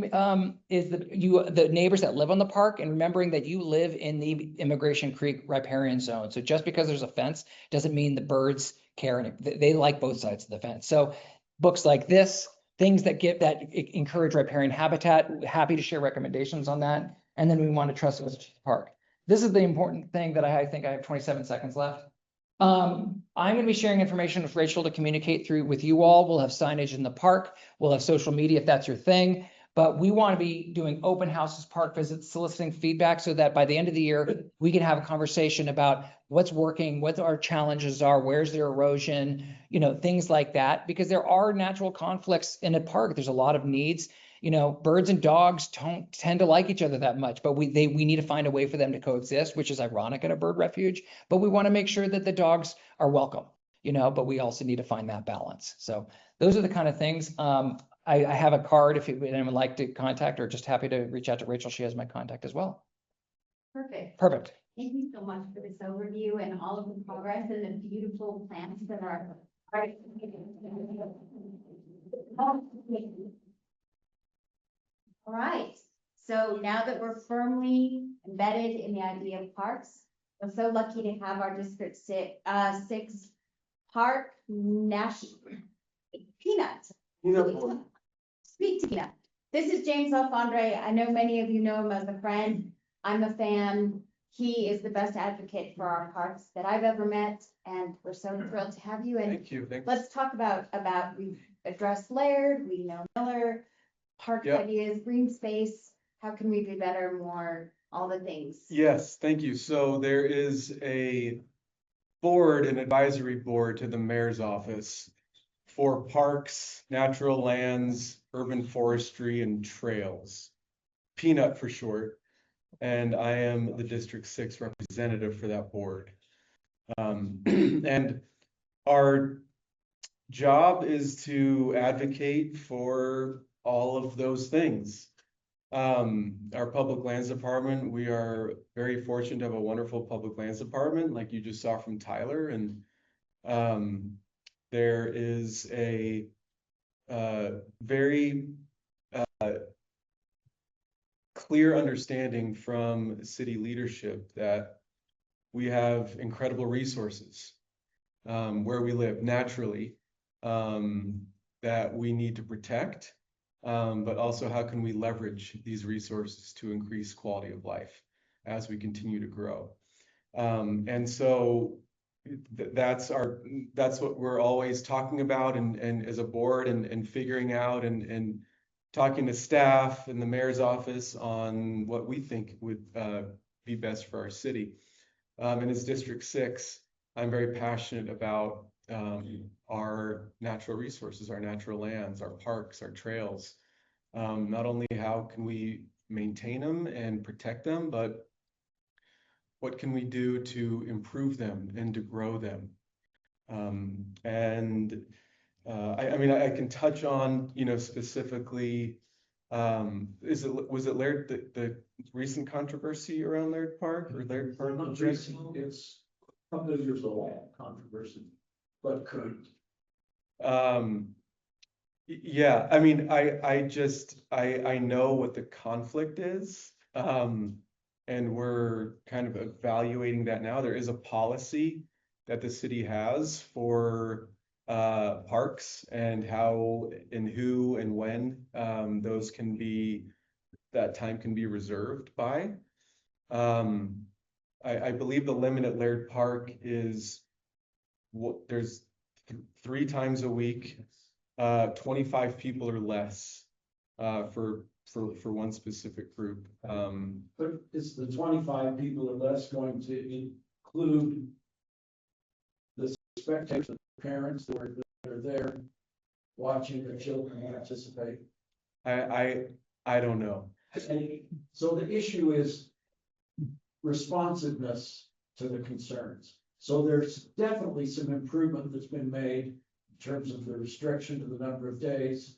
is the neighbors that live on the park, and remembering that you live in the Immigration Creek riparian zone. So just because there's a fence doesn't mean the birds care, and they like both sides of the fence. So books like this, things that encourage riparian habitat, happy to share recommendations on that. And then we want to trust with the park. This is the important thing that I think I have 27 seconds left. I'm going to be sharing information with Rachel to communicate through with you all. We'll have signage in the park. We'll have social media if that's your thing. But we want to be doing open houses, park visits, soliciting feedback so that by the end of the year, we can have a conversation about what's working, what our challenges are, where's there erosion, things like that. Because there are natural conflicts in a park. There's a lot of needs. Birds and dogs don't tend to like each other that much, but we need to find a way for them to coexist, which is ironic at a bird refuge. But we want to make sure that the dogs are welcome, but we also need to find that balance. So those are the kind of things. I have a card if anyone would like to contact, or just happy to reach out to Rachel. She has my contact as well. Perfect. Perfect. Thank you so much for this overview and all of the progress and the beautiful plants that are. All right, so now that we're firmly embedded in the idea of parks, we're so lucky to have our District 6 Park National Peanut. Speak to Peanut. This is James Alfondre. I know many of you know him as a friend. I'm a fan. He is the best advocate for our parks that I've ever met, and we're so thrilled to have you. And thank you. Thanks. Let's talk about we've addressed Laird, we know Miller, park ideas, green space. How can we be better, more, all the things? Yes, thank you. So there is an advisory board to the mayor's office for parks, natural lands, urban forestry, and trails. Peanut for short. And I am the District 6 representative for that board. And our job is to advocate for all of those things. Our public lands department, we are very fortunate to have a wonderful public lands department, like you just saw from Tyler. And there is a very clear understanding from city leadership that we have incredible resources where we live naturally that we need to protect, but also how can we leverage these resources to increase quality of life as we continue to grow. And so that's what we're always talking about, and as a board, and figuring out and talking to staff in the mayor's office on what we think would be best for our city. And as District 6, I'm very passionate about our natural resources, our natural lands, our parks, our trails. Not only how can we maintain them and protect them, but what can we do to improve them and to grow them? I mean, I can touch on, specifically, was it Laird, the recent controversy around Laird Park or Laird Park? It's a couple of years old, controversy, but current. Yeah, I mean, I know what the conflict is. And we're kind of evaluating that now. There is a policy that the city has for parks and how and who and when those can be, that time can be reserved by. I believe the limit at Laird Park is what, there's 3 times a week, 25 people or less, for one specific group. But is the 25 people or less going to include the spectators, the parents that are there watching their children participate? I don't know. And so the issue is responsiveness to the concerns. So there's definitely some improvement that's been made in terms of the restriction to the number of days,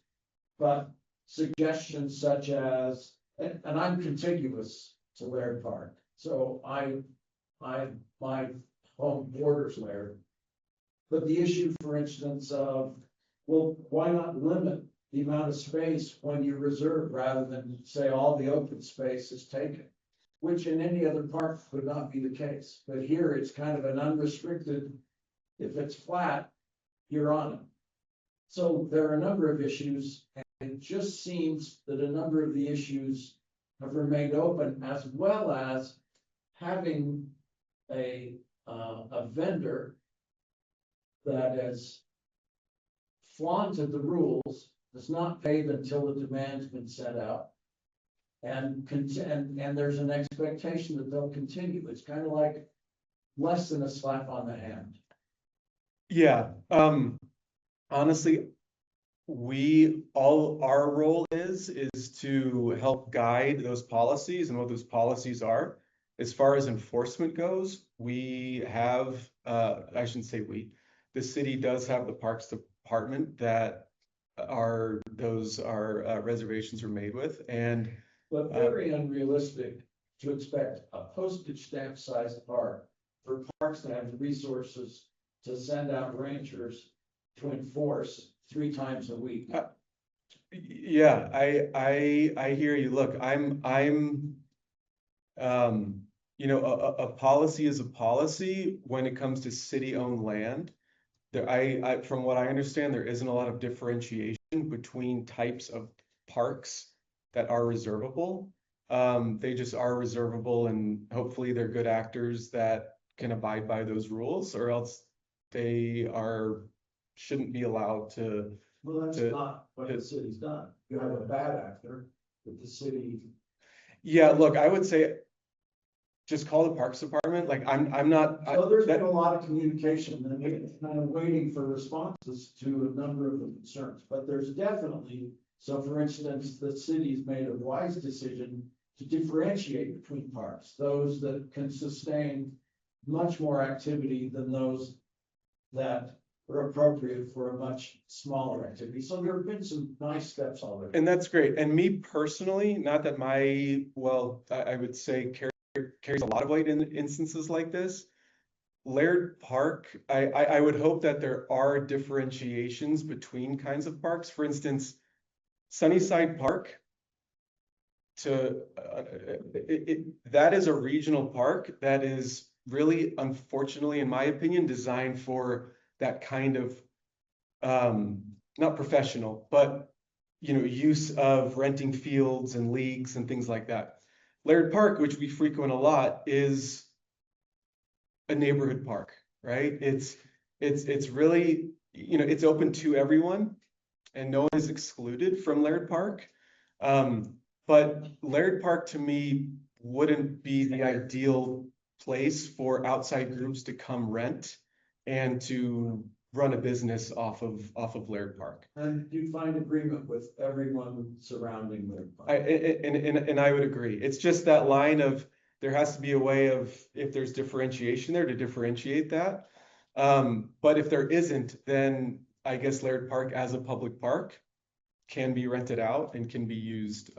but suggestions such as, and I'm contiguous to Laird Park, so my home borders Laird. But the issue, for instance, of, well, why not limit the amount of space when you reserve rather than say all the open space is taken? Which in any other park would not be the case. But here it's kind of an unrestricted, if it's flat, you're on it. So there are a number of issues, and it just seems that a number of the issues have remained open, as well as having a vendor that has flaunted the rules, does not pay until the demand's been set out. And there's an expectation that they'll continue. It's kind of like less than a slap on the hand. Yeah, honestly, our role is to help guide those policies and what those policies are. As far as enforcement goes, we have, I shouldn't say we, the city does have the Parks Department that those reservations are made with, and But very unrealistic to expect a postage stamp sized park for parks to have the resources to send out rangers to enforce 3 times a week. yeah, I hear you. Look, you know, a policy is a policy when it comes to city-owned land. There, from what I understand, there isn't a lot of differentiation between types of parks that are reservable. They just are reservable, and hopefully they're good actors that can abide by those rules, or else they shouldn't be allowed to. Well, that's not what the city's done. You have a bad actor with the city. Yeah, look, I would say just call the Parks Department. Like I'm not. So there's been a lot of communication and we're kind of waiting for responses to a number of the concerns, but there's definitely, so for instance, the city's made a wise decision to differentiate between parks, those that can sustain much more activity than those that are appropriate for a much smaller activity. So there have been some nice steps already. And that's great. And me personally, not that I would say carries a lot of weight in instances like this. Laird Park, I would hope that there are differentiations between kinds of parks. For instance, Sunnyside Park, that is a regional park that is really, unfortunately, in my opinion, designed for that kind of not professional, but use of renting fields and leagues and things like that. Laird Park, which we frequent a lot, is a neighborhood park, right? It's really, it's open to everyone and no one is excluded from Laird Park. But Laird Park to me wouldn't be the ideal place for outside groups to come rent and to run a business off of Laird Park. And you find agreement with everyone surrounding Laird Park. And I would agree. It's just that line of, there has to be a way of, if there's differentiation there, to differentiate that. But if there isn't, then I guess Laird Park as a public park can be rented out and can be used.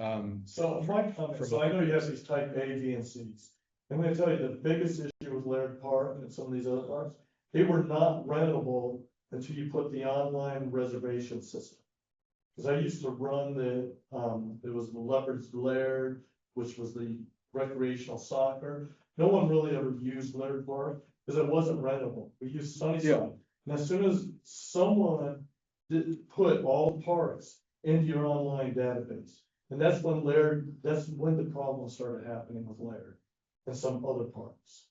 So my comment, so I know you have these type A, B, and Cs. I'm gonna tell you the biggest issue with Laird Park and some of these other parks, they were not rentable until you put the online reservation system. Cause I used to run there was the Leopard's Lair, which was the recreational soccer. No one really ever used Laird Park, cause it wasn't rentable. We used Sunnyside. And as soon as someone put all parks into your online database, and that's when the problem started happening with Laird and some other parks.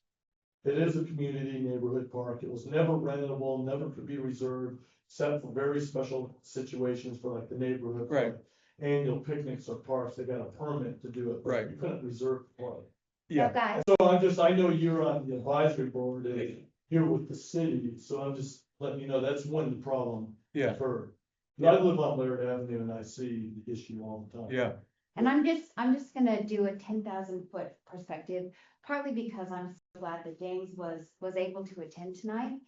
It is a community neighborhood park. It was never rentable, never could be reserved, except for very special situations for like the neighborhood. Right. park, Annual picnics or parks, they got a permit to do it. but Right. You couldn't reserve the park. Yeah. Guys, So I know you're on the advisory board here with the city, so I'm just letting you know, that's when the problem Yeah. occurred. I live on Laird Avenue and I see the issue all the time. Yeah. and I'm just gonna do a 10,000-foot perspective, partly because I'm so glad that James was able to attend tonight.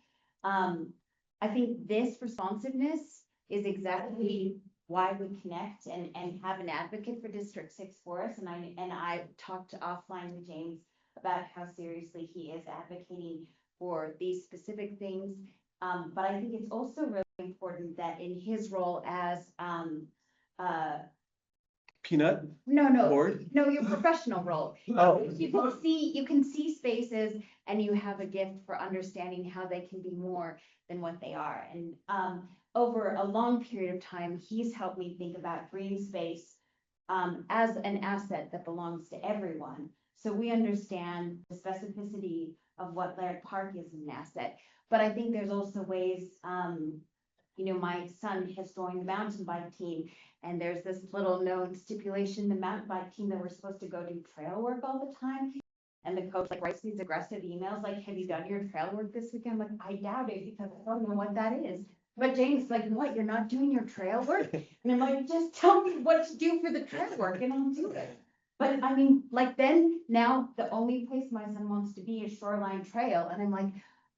I think this responsiveness is exactly why we connect and have an advocate for District 6 for us. And I talked offline with James about how seriously he is advocating for these specific things. But I think it's also really important that in his role as, Peanut no, board? no, your professional role. Oh. You can see spaces and you have a gift for understanding how they can be more than what they are. And, over a long period of time, he's helped me think about green space, as an asset that belongs to everyone. So we understand the specificity of what Laird Park is an asset. But I think there's also ways, my son has joined the mountain bike team, and there's this little known stipulation, the mountain bike team, that we're supposed to go do trail work all the time. And the coach like writes these aggressive emails, like, have you done your trail work this weekend? I'm like, I doubt it, because I don't know what that is. But James is like, what, you're not doing your trail work? And I'm like, just tell me what to do for the trail work and I'll do it. But I mean, like, then now the only place my son wants to be is Shoreline Trail. And I'm like,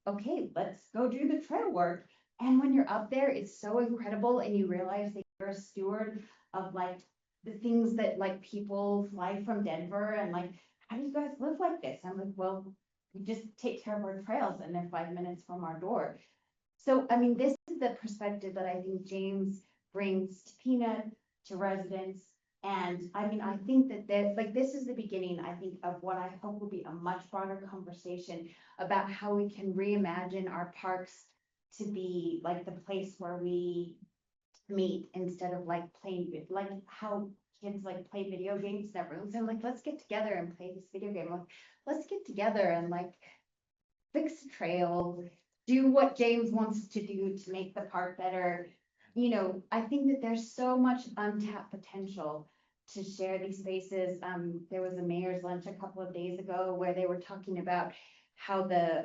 okay, let's go do the trail work. And when you're up there, it's so incredible, and you realize that you're a steward of like the things that like people fly from Denver, and like, how do you guys live like this? I'm like, well, we just take care of our trails and they're 5 minutes from our door. So, I mean, this is the perspective that I think James brings to Peanut, to residents. And I mean, I think that this is the beginning, I think, of what I hope will be a much broader conversation about how we can reimagine our parks to be like the place where we meet, instead of like playing, like how kids like play video games in their rooms. I'm like, let's get together and play this video game. Like, let's get together and like fix a trail, do what James wants to do to make the park better. I think that there's so much untapped potential to share these spaces. There was a mayor's lunch a couple of days ago where they were talking about how the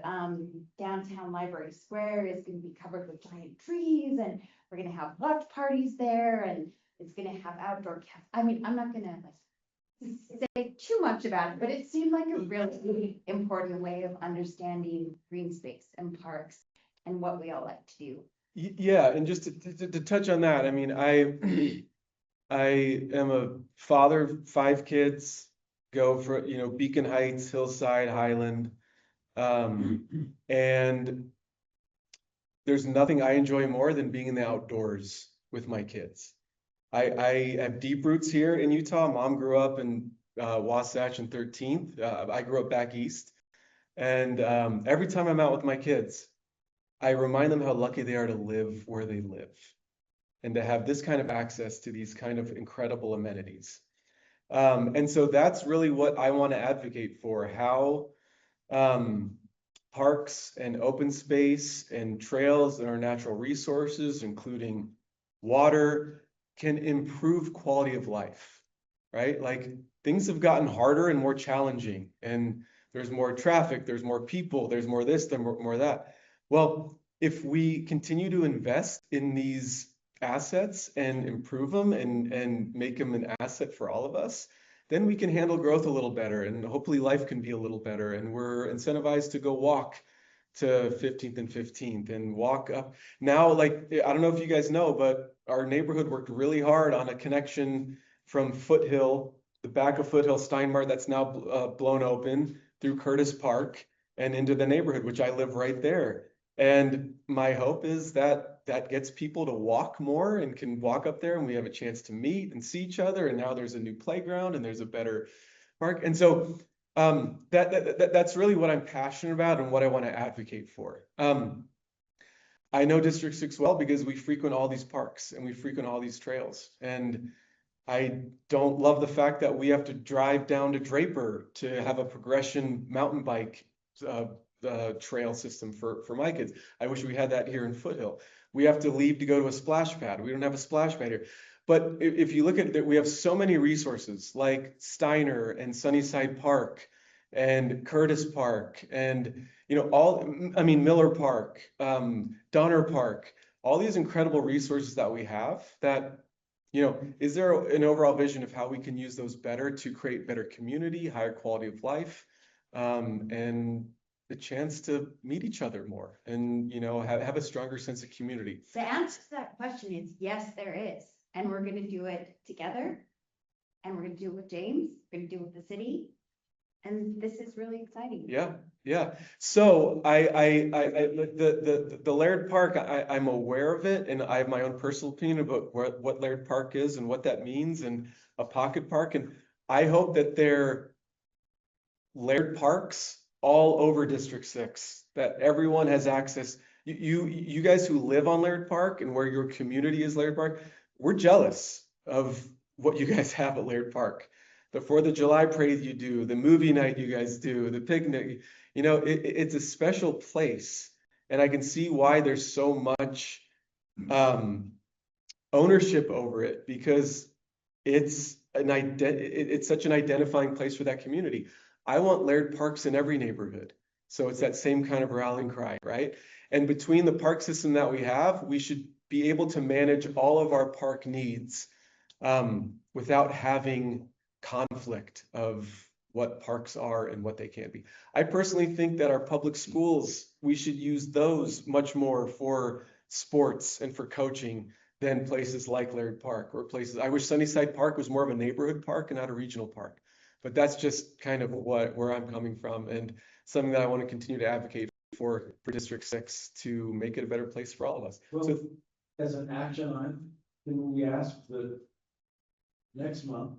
downtown Library Square is going to be covered with giant trees, and we're going to have watch parties there, and it's going to have outdoor I mean, I'm not going to say too much about it, but it seemed like a really important way of understanding green space and parks and what we all like to do. Yeah, and just to touch on that, I mean, I am a father, 5 kids, go for, Beacon Heights, Hillside, Highland. And there's nothing I enjoy more than being in the outdoors with my kids. I have deep roots here in Utah. Mom grew up in Wasatch and 13th. I grew up back east. And every time I'm out with my kids, I remind them how lucky they are to live where they live and to have this kind of access to these kind of incredible amenities. And so that's really what I want to advocate for, how parks and open space and trails and our natural resources, including water, can improve quality of life, right? Like, things have gotten harder and more challenging, and there's more traffic, there's more people, there's more this, there's more that. Well, if we continue to invest in these assets and improve them and make them an asset for all of us, then we can handle growth a little better, and hopefully life can be a little better, and we're incentivized to go walk to 15th and 15th and walk up. Now, like, I don't know if you guys know, but our neighborhood worked really hard on a connection from Foothill, the back of Foothill Steinmart, that's now blown open, through Curtis Park and into the neighborhood, which I live right there. And my hope is that that gets people to walk more and can walk up there and we have a chance to meet and see each other. And now there's a new playground and there's a better park. And so that's really what I'm passionate about and what I want to advocate for. I know District 6 well because we frequent all these parks and we frequent all these trails. And I don't love the fact that we have to drive down to Draper to have a progression mountain bike trail system for my kids. I wish we had that here in Foothill. We have to leave to go to a splash pad. We don't have a splash pad here. But if you look at that, we have so many resources like Steiner and Sunnyside Park and Curtis Park and Miller Park, Donner Park, all these incredible resources that we have that, is there an overall vision of how we can use those better to create better community, higher quality of life, and the chance to meet each other more and, have a stronger sense of community? The answer to that question is yes, there is. And we're going to do it together. And we're going to do it with James. We're going to do it with the city. And this is really exciting. Yeah. So the Laird Park, I'm aware of it, and I have my own personal opinion about what Laird Park is and what that means, and a pocket park. And I hope that there Laird Parks all over District 6, that everyone has access. You guys who live on Laird Park and where your community is Laird Park, we're jealous of what you guys have at Laird Park. The 4th of July parade you do, the movie night you guys do, the picnic, it's a special place. And I can see why there's so much ownership over it, because it's such an identifying place for that community. I want Laird Parks in every neighborhood. So it's that same kind of rallying cry, right? And between the park system that we have, we should be able to manage all of our park needs without having conflict of what parks are and what they can be. I personally think that our public schools, we should use those much more for sports and for coaching than places like Laird Park or places. I wish Sunnyside Park was more of a neighborhood park and not a regional park. But that's just kind of where I'm coming from, and something that I want to continue to advocate for District 6 to make it a better place for all of us. Well, so, as an action item, then we ask that next month,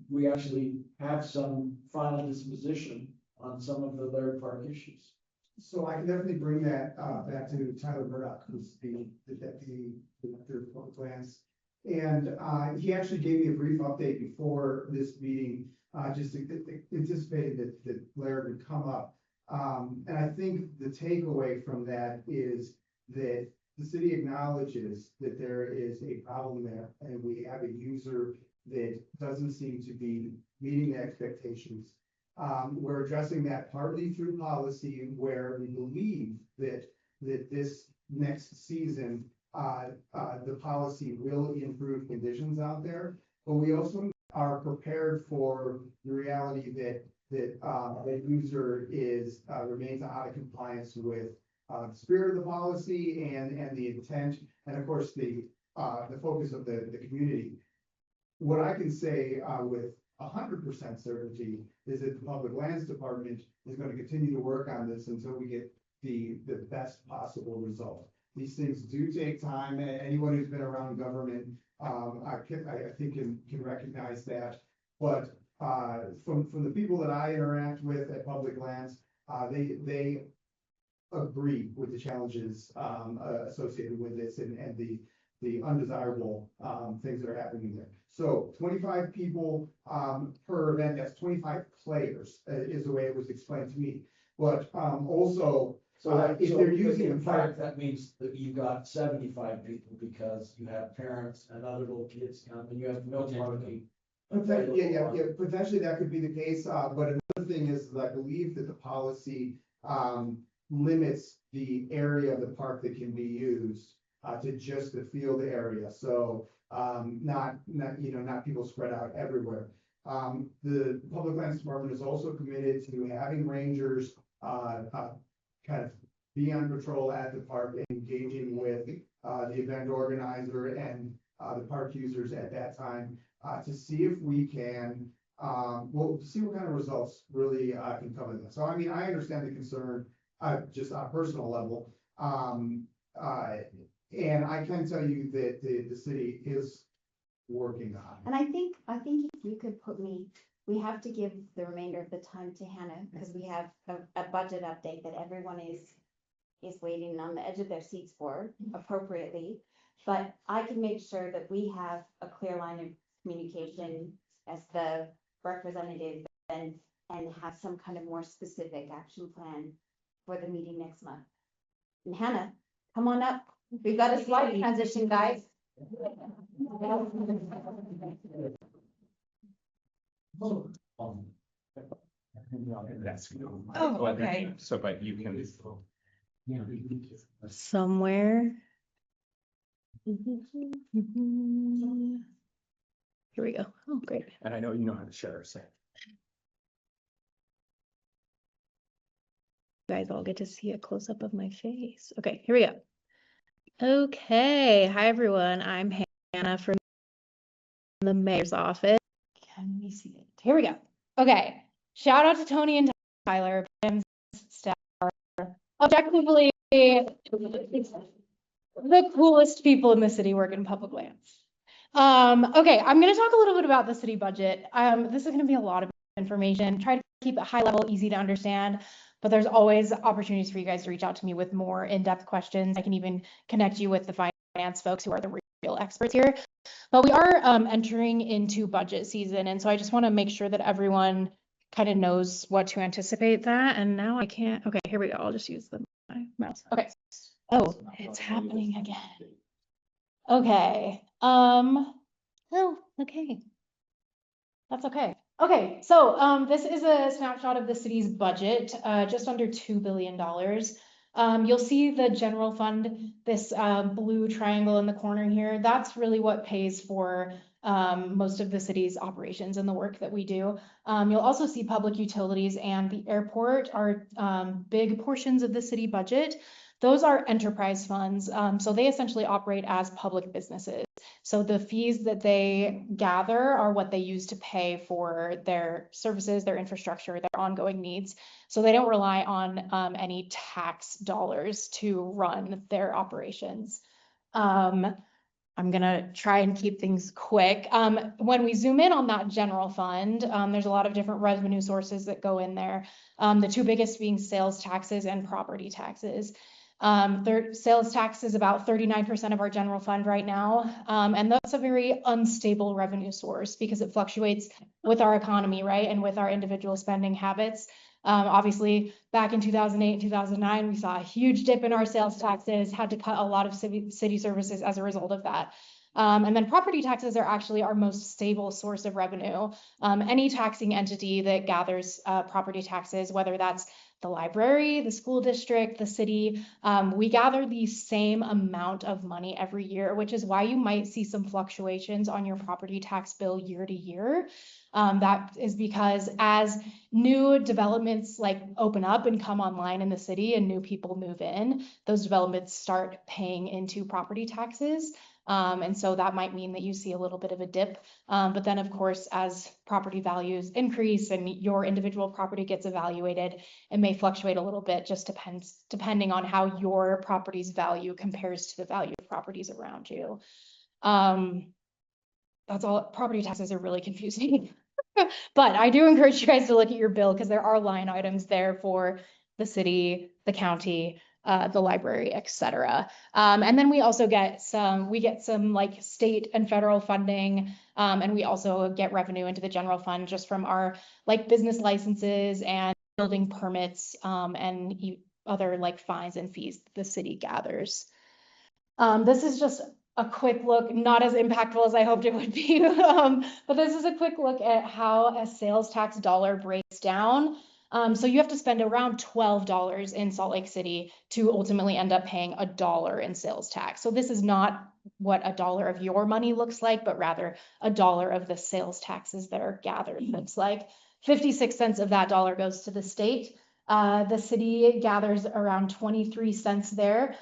we actually have some final disposition on some of the Laird Park issues. So I can definitely bring that back to Tyler Murdoch, who's the deputy director of public plans. And he actually gave me a brief update before this meeting, just anticipating that Laird would come up. And I think the takeaway from that is that the city acknowledges that there is a problem there, and we have a user that doesn't seem to be meeting the expectations. We're addressing that partly through policy, where we believe that this next season, the policy will improve conditions out there. But we also are prepared for the reality that the user remains out of compliance with the spirit of the policy and the intent, and of course the focus of the community. What I can say with 100% certainty is that the Public Lands Department is going to continue to work on this until we get the best possible result. These things do take time. Anyone who's been around government, I think can recognize that. But from the people that I interact with at Public Lands, they agree with the challenges associated with this and the undesirable things that are happening there. So 25 people per event, that's 25 players is the way it was explained to me. But also, if they're using in fact, that means that you've got 75 people because you have parents and other little kids come and you have no parking. Yeah, potentially that could be the case. But another thing is that I believe that the policy limits the area of the park that can be used to just the field area. So not people spread out everywhere. The Public Lands Department is also committed to having rangers kind of be on patrol at the park, engaging with the event organizer and the park users at that time to see if we can, see what kind of results really can come of this. So I mean, I understand the concern. just on a personal level. And I can tell you that the city is working on it. And I think if you could put me, we have to give the remainder of the time to Hannah, because we have a budget update that everyone is waiting on the edge of their seats for appropriately. But I can make sure that we have a clear line of communication as the representative and have some kind of more specific action plan for the meeting next month. And Hannah, come on up. We've got a slide transition, guys. Oh, okay. So, but you can. Somewhere. Here we go. Oh, great. And I know you know how to share, so. You guys all get to see a close up of my face. Okay, here we go. Okay, hi everyone. I'm Hannah from the mayor's office. Can we see it? Here we go. Okay, shout out to Tony and Tyler, Pam's staff are objectively the coolest people in the city working in public lands. Okay, I'm gonna talk a little bit about the city budget. This is gonna be a lot of information. Try to keep it high level, easy to understand, but there's always opportunities for you guys to reach out to me with more in-depth questions. I can even connect you with the finance folks who are the real experts here. But we are entering into budget season, and so I just want to make sure that everyone kind of knows what to anticipate that. And now I can't. Okay, here we go. I'll just use my mouse. Okay. Oh, it's happening again. Okay. Oh, okay. That's okay. Okay, so this is a snapshot of the city's budget, just under $2 billion. You'll see the general fund, this blue triangle in the corner here. That's really what pays for most of the city's operations and the work that we do. You'll also see public utilities and the airport are big portions of the city budget. Those are enterprise funds, so they essentially operate as public businesses. So the fees that they gather are what they use to pay for their services, their infrastructure, their ongoing needs. So they don't rely on any tax dollars to run their operations. I'm gonna try and keep things quick. When we zoom in on that general fund, there's a lot of different revenue sources that go in there. The two biggest being sales taxes and property taxes. Their sales tax is about 39% of our general fund right now. And that's a very unstable revenue source because it fluctuates with our economy, right? And with our individual spending habits. Obviously, back in 2008 and 2009, we saw a huge dip in our sales taxes, had to cut a lot of city services as a result of that. And then property taxes are actually our most stable source of revenue. Any taxing entity that gathers property taxes, whether that's the library, the school district, the city, we gather the same amount of money every year, which is why you might see some fluctuations on your property tax bill year to year. That is because as new developments like open up and come online in the city and new people move in, those developments start paying into property taxes. And so that might mean that you see a little bit of a dip. But then, of course, as property values increase and your individual property gets evaluated, it may fluctuate a little bit, just depending on how your property's value compares to the value of properties around you. That's all. Property taxes are really confusing. But I do encourage you guys to look at your bill because there are line items there for the city, the county, the library, etc. And then we also get some like state and federal funding, and we also get revenue into the general fund just from our like business licenses and building permits, and other like fines and fees that the city gathers. This is just a quick look, not as impactful as I hoped it would be, but this is a quick look at how a sales tax dollar breaks down. So you have to spend around $12 in Salt Lake City to ultimately end up paying $1 in sales tax. So this is not what $1 of your money looks like, but rather $1 of the sales taxes that are gathered looks like. 56 cents of that dollar goes to the state. The city gathers around 23 cents there.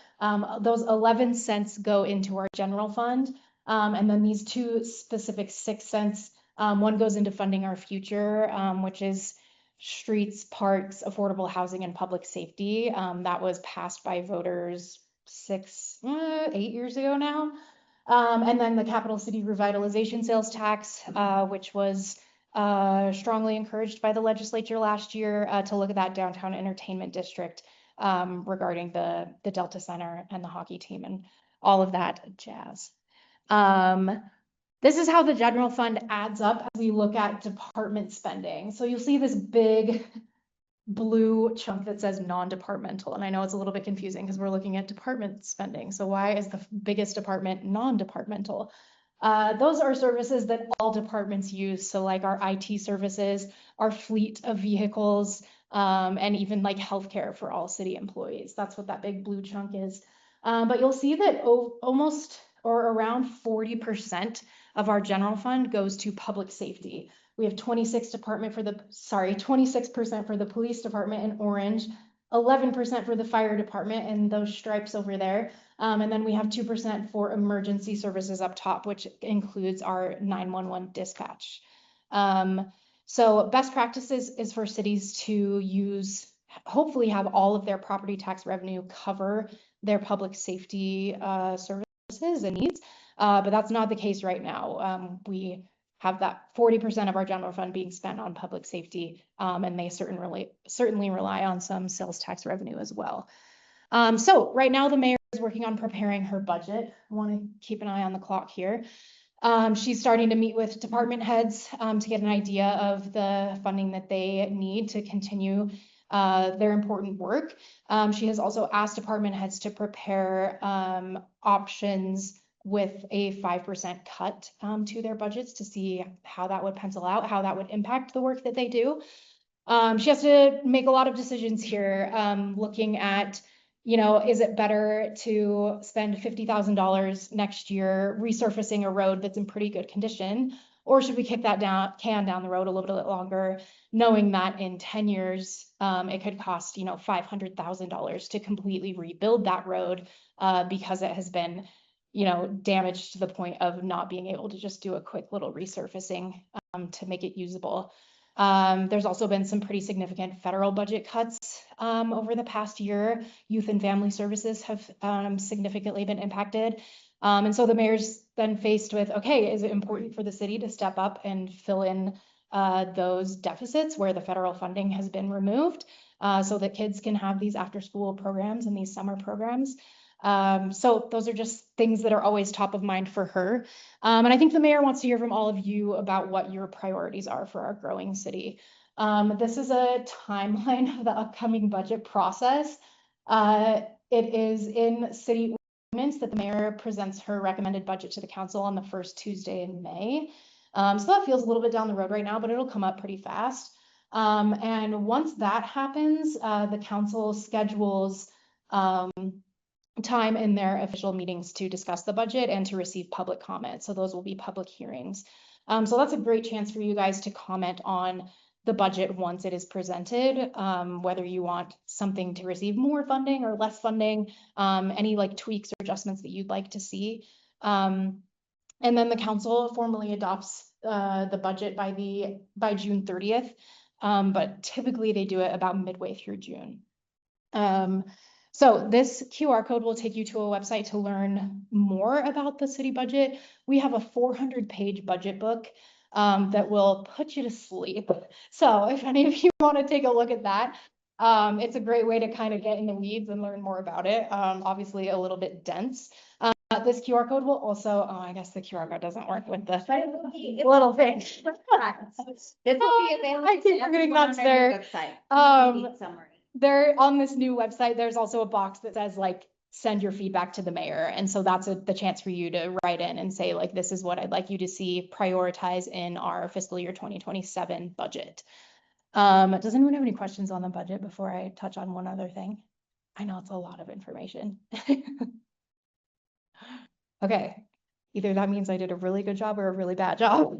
Those 11 cents go into our general fund. And then these two specific 6 cents, one goes into funding our future, which is streets, parks, affordable housing, and public safety. That was passed by voters 8 years ago now. And then the capital city revitalization sales tax, which was strongly encouraged by the legislature last year to look at that downtown entertainment district regarding the Delta Center and the hockey team and all of that jazz. This is how the general fund adds up as we look at department spending. So you'll see this big blue chunk that says non-departmental. And I know it's a little bit confusing because we're looking at department spending. So why is the biggest department non-departmental? Those are services that all departments use. So like our IT services, our fleet of vehicles, and even like healthcare for all city employees. That's what that big blue chunk is. But you'll see that almost or around 40% of our general fund goes to public safety. We have 26% for the police department in orange, 11% for the fire department and those stripes over there. And then we have 2% for emergency services up top, which includes our 911 dispatch. So best practices is for cities to hopefully have all of their property tax revenue cover their public safety services and needs. But that's not the case right now. We have that 40% of our general fund being spent on public safety, and they certainly rely on some sales tax revenue as well. So right now the mayor is working on preparing her budget. I want to keep an eye on the clock here. She's starting to meet with department heads to get an idea of the funding that they need to continue their important work. She has also asked department heads to prepare options with a 5% cut to their budgets to see how that would pencil out, how that would impact the work that they do. She has to make a lot of decisions here, looking at, is it better to spend $50,000 next year resurfacing a road that's in pretty good condition, or should we kick that can down the road a little bit longer, knowing that in 10 years it could cost $500,000 to completely rebuild that road because it has been damaged to the point of not being able to just do a quick little resurfacing to make it usable. There's also been some pretty significant federal budget cuts over the past year. Youth and family services have significantly been impacted. And so the mayor's then faced with, okay, is it important for the city to step up and fill in those deficits where the federal funding has been removed so that kids can have these after school programs and these summer programs? So those are just things that are always top of mind for her. And I think the mayor wants to hear from all of you about what your priorities are for our growing city. This is a timeline of the upcoming budget process. It is in city ordinance that the mayor presents her recommended budget to the council on the first Tuesday in May. So that feels a little bit down the road right now, but it'll come up pretty fast. And once that happens, the council schedules time in their official meetings to discuss the budget and to receive public comment. So those will be public hearings. So that's a great chance for you guys to comment on the budget once it is presented, whether you want something to receive more funding or less funding, any like tweaks or adjustments that you'd like to see. And then the council formally adopts the budget by June 30th, but typically they do it about midway through June. So this QR code will take you to a website to learn more about the city budget. We have a 400-page budget book that will put you to sleep. So if any of you want to take a look at that, it's a great way to kind of get in the weeds and learn more about it. Obviously a little bit dense. This QR code will also, I guess the QR code doesn't work with the little thing. This will be available. I keep forgetting that's there. There on this new website, there's also a box that says like, send your feedback to the mayor. And so that's the chance for you to write in and say like, this is what I'd like you to see prioritize in our fiscal year 2027 budget. Does anyone have any questions on the budget before I touch on one other thing? I know it's a lot of information. Okay, either that means I did a really good job or a really bad job.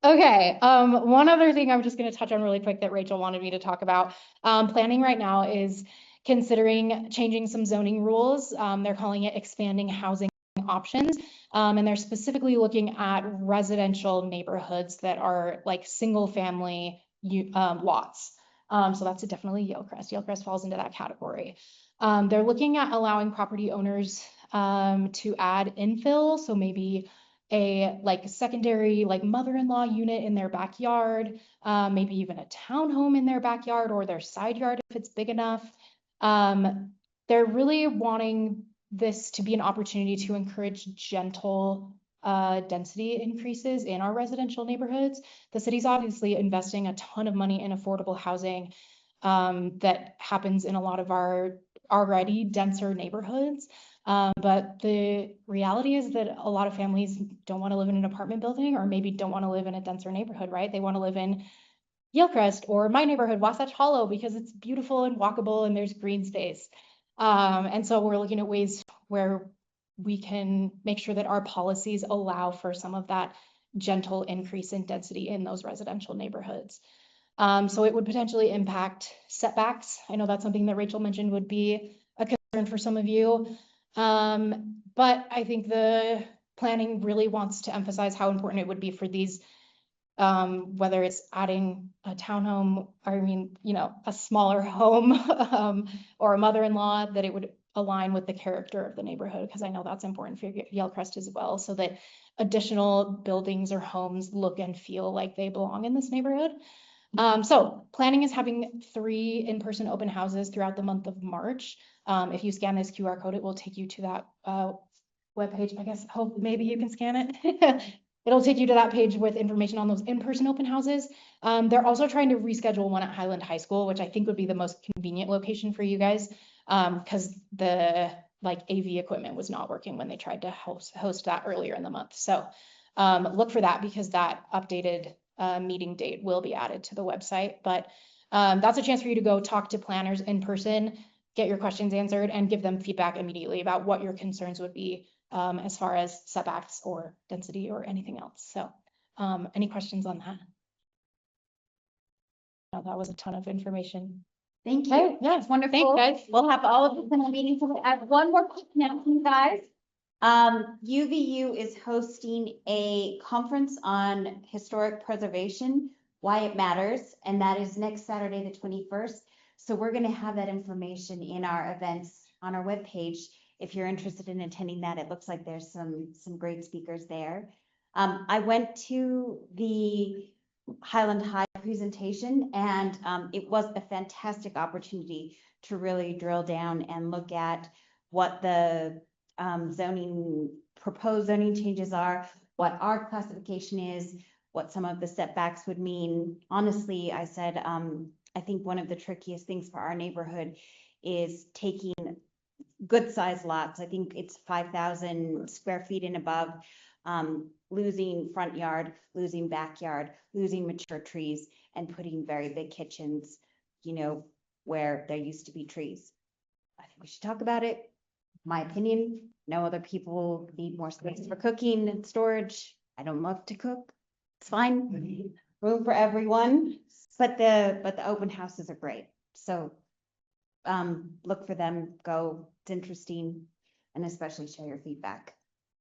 Okay, one other thing I'm just going to touch on really quick that Rachel wanted me to talk about. Planning right now is considering changing some zoning rules. They're calling it expanding housing options. And they're specifically looking at residential neighborhoods that are like single family lots. So that's definitely Yalecrest. Yalecrest falls into that category. They're looking at allowing property owners to add infill, so maybe a like secondary like mother-in-law unit in their backyard, maybe even a townhome in their backyard or their side yard if it's big enough. They're really wanting this to be an opportunity to encourage gentle density increases in our residential neighborhoods. The city's obviously investing a ton of money in affordable housing that happens in a lot of our already denser neighborhoods. But the reality is that a lot of families don't want to live in an apartment building or maybe don't want to live in a denser neighborhood, right? They want to live in Yalecrest or my neighborhood, Wasatch Hollow, because it's beautiful and walkable and there's green space. And so we're looking at ways where we can make sure that our policies allow for some of that gentle increase in density in those residential neighborhoods. So it would potentially impact setbacks. I know that's something that Rachel mentioned would be a concern for some of you. But I think the planning really wants to emphasize how important it would be for these, whether it's adding a townhome, or I mean, you know, a smaller home, or a mother-in-law, that it would align with the character of the neighborhood, because I know that's important for Yalecrest as well, so that additional buildings or homes look and feel like they belong in this neighborhood. So planning is having 3 in-person open houses throughout the month of March. If you scan this QR code, it will take you to that webpage. I guess, hope maybe you can scan it. It'll take you to that page with information on those in-person open houses. They're also trying to reschedule one at Highland High School, which I think would be the most convenient location for you guys, because the like AV equipment was not working when they tried to host that earlier in the month. So look for that, because that updated meeting date will be added to the website. But that's a chance for you to go talk to planners in person, get your questions answered, and give them feedback immediately about what your concerns would be as far as setbacks or density or anything else. So any questions on that? Oh, that was a ton of information. Thank you. Okay, yeah, It's wonderful. thanks, guys. We'll have all of this in our meeting. So I have one more quick announcement, guys. UVU is hosting a conference on historic preservation, why it matters, and that is next Saturday, the 21st. So we're going to have that information in our events on our webpage. If you're interested in attending that, it looks like there's some great speakers there. I went to the Highland High presentation, and it was a fantastic opportunity to really drill down and look at what the proposed zoning changes are, what our classification is, what some of the setbacks would mean. Honestly, I said, I think one of the trickiest things for our neighborhood is taking good sized lots. I think it's 5,000 square feet and above, losing front yard, losing backyard, losing mature trees, and putting very big kitchens, you know, where there used to be trees. I think we should talk about it. My opinion, no other people need more space for cooking and storage. I don't love to cook. It's fine. Room for everyone. But the open houses are great. So look for them, go. It's interesting, and especially share your feedback.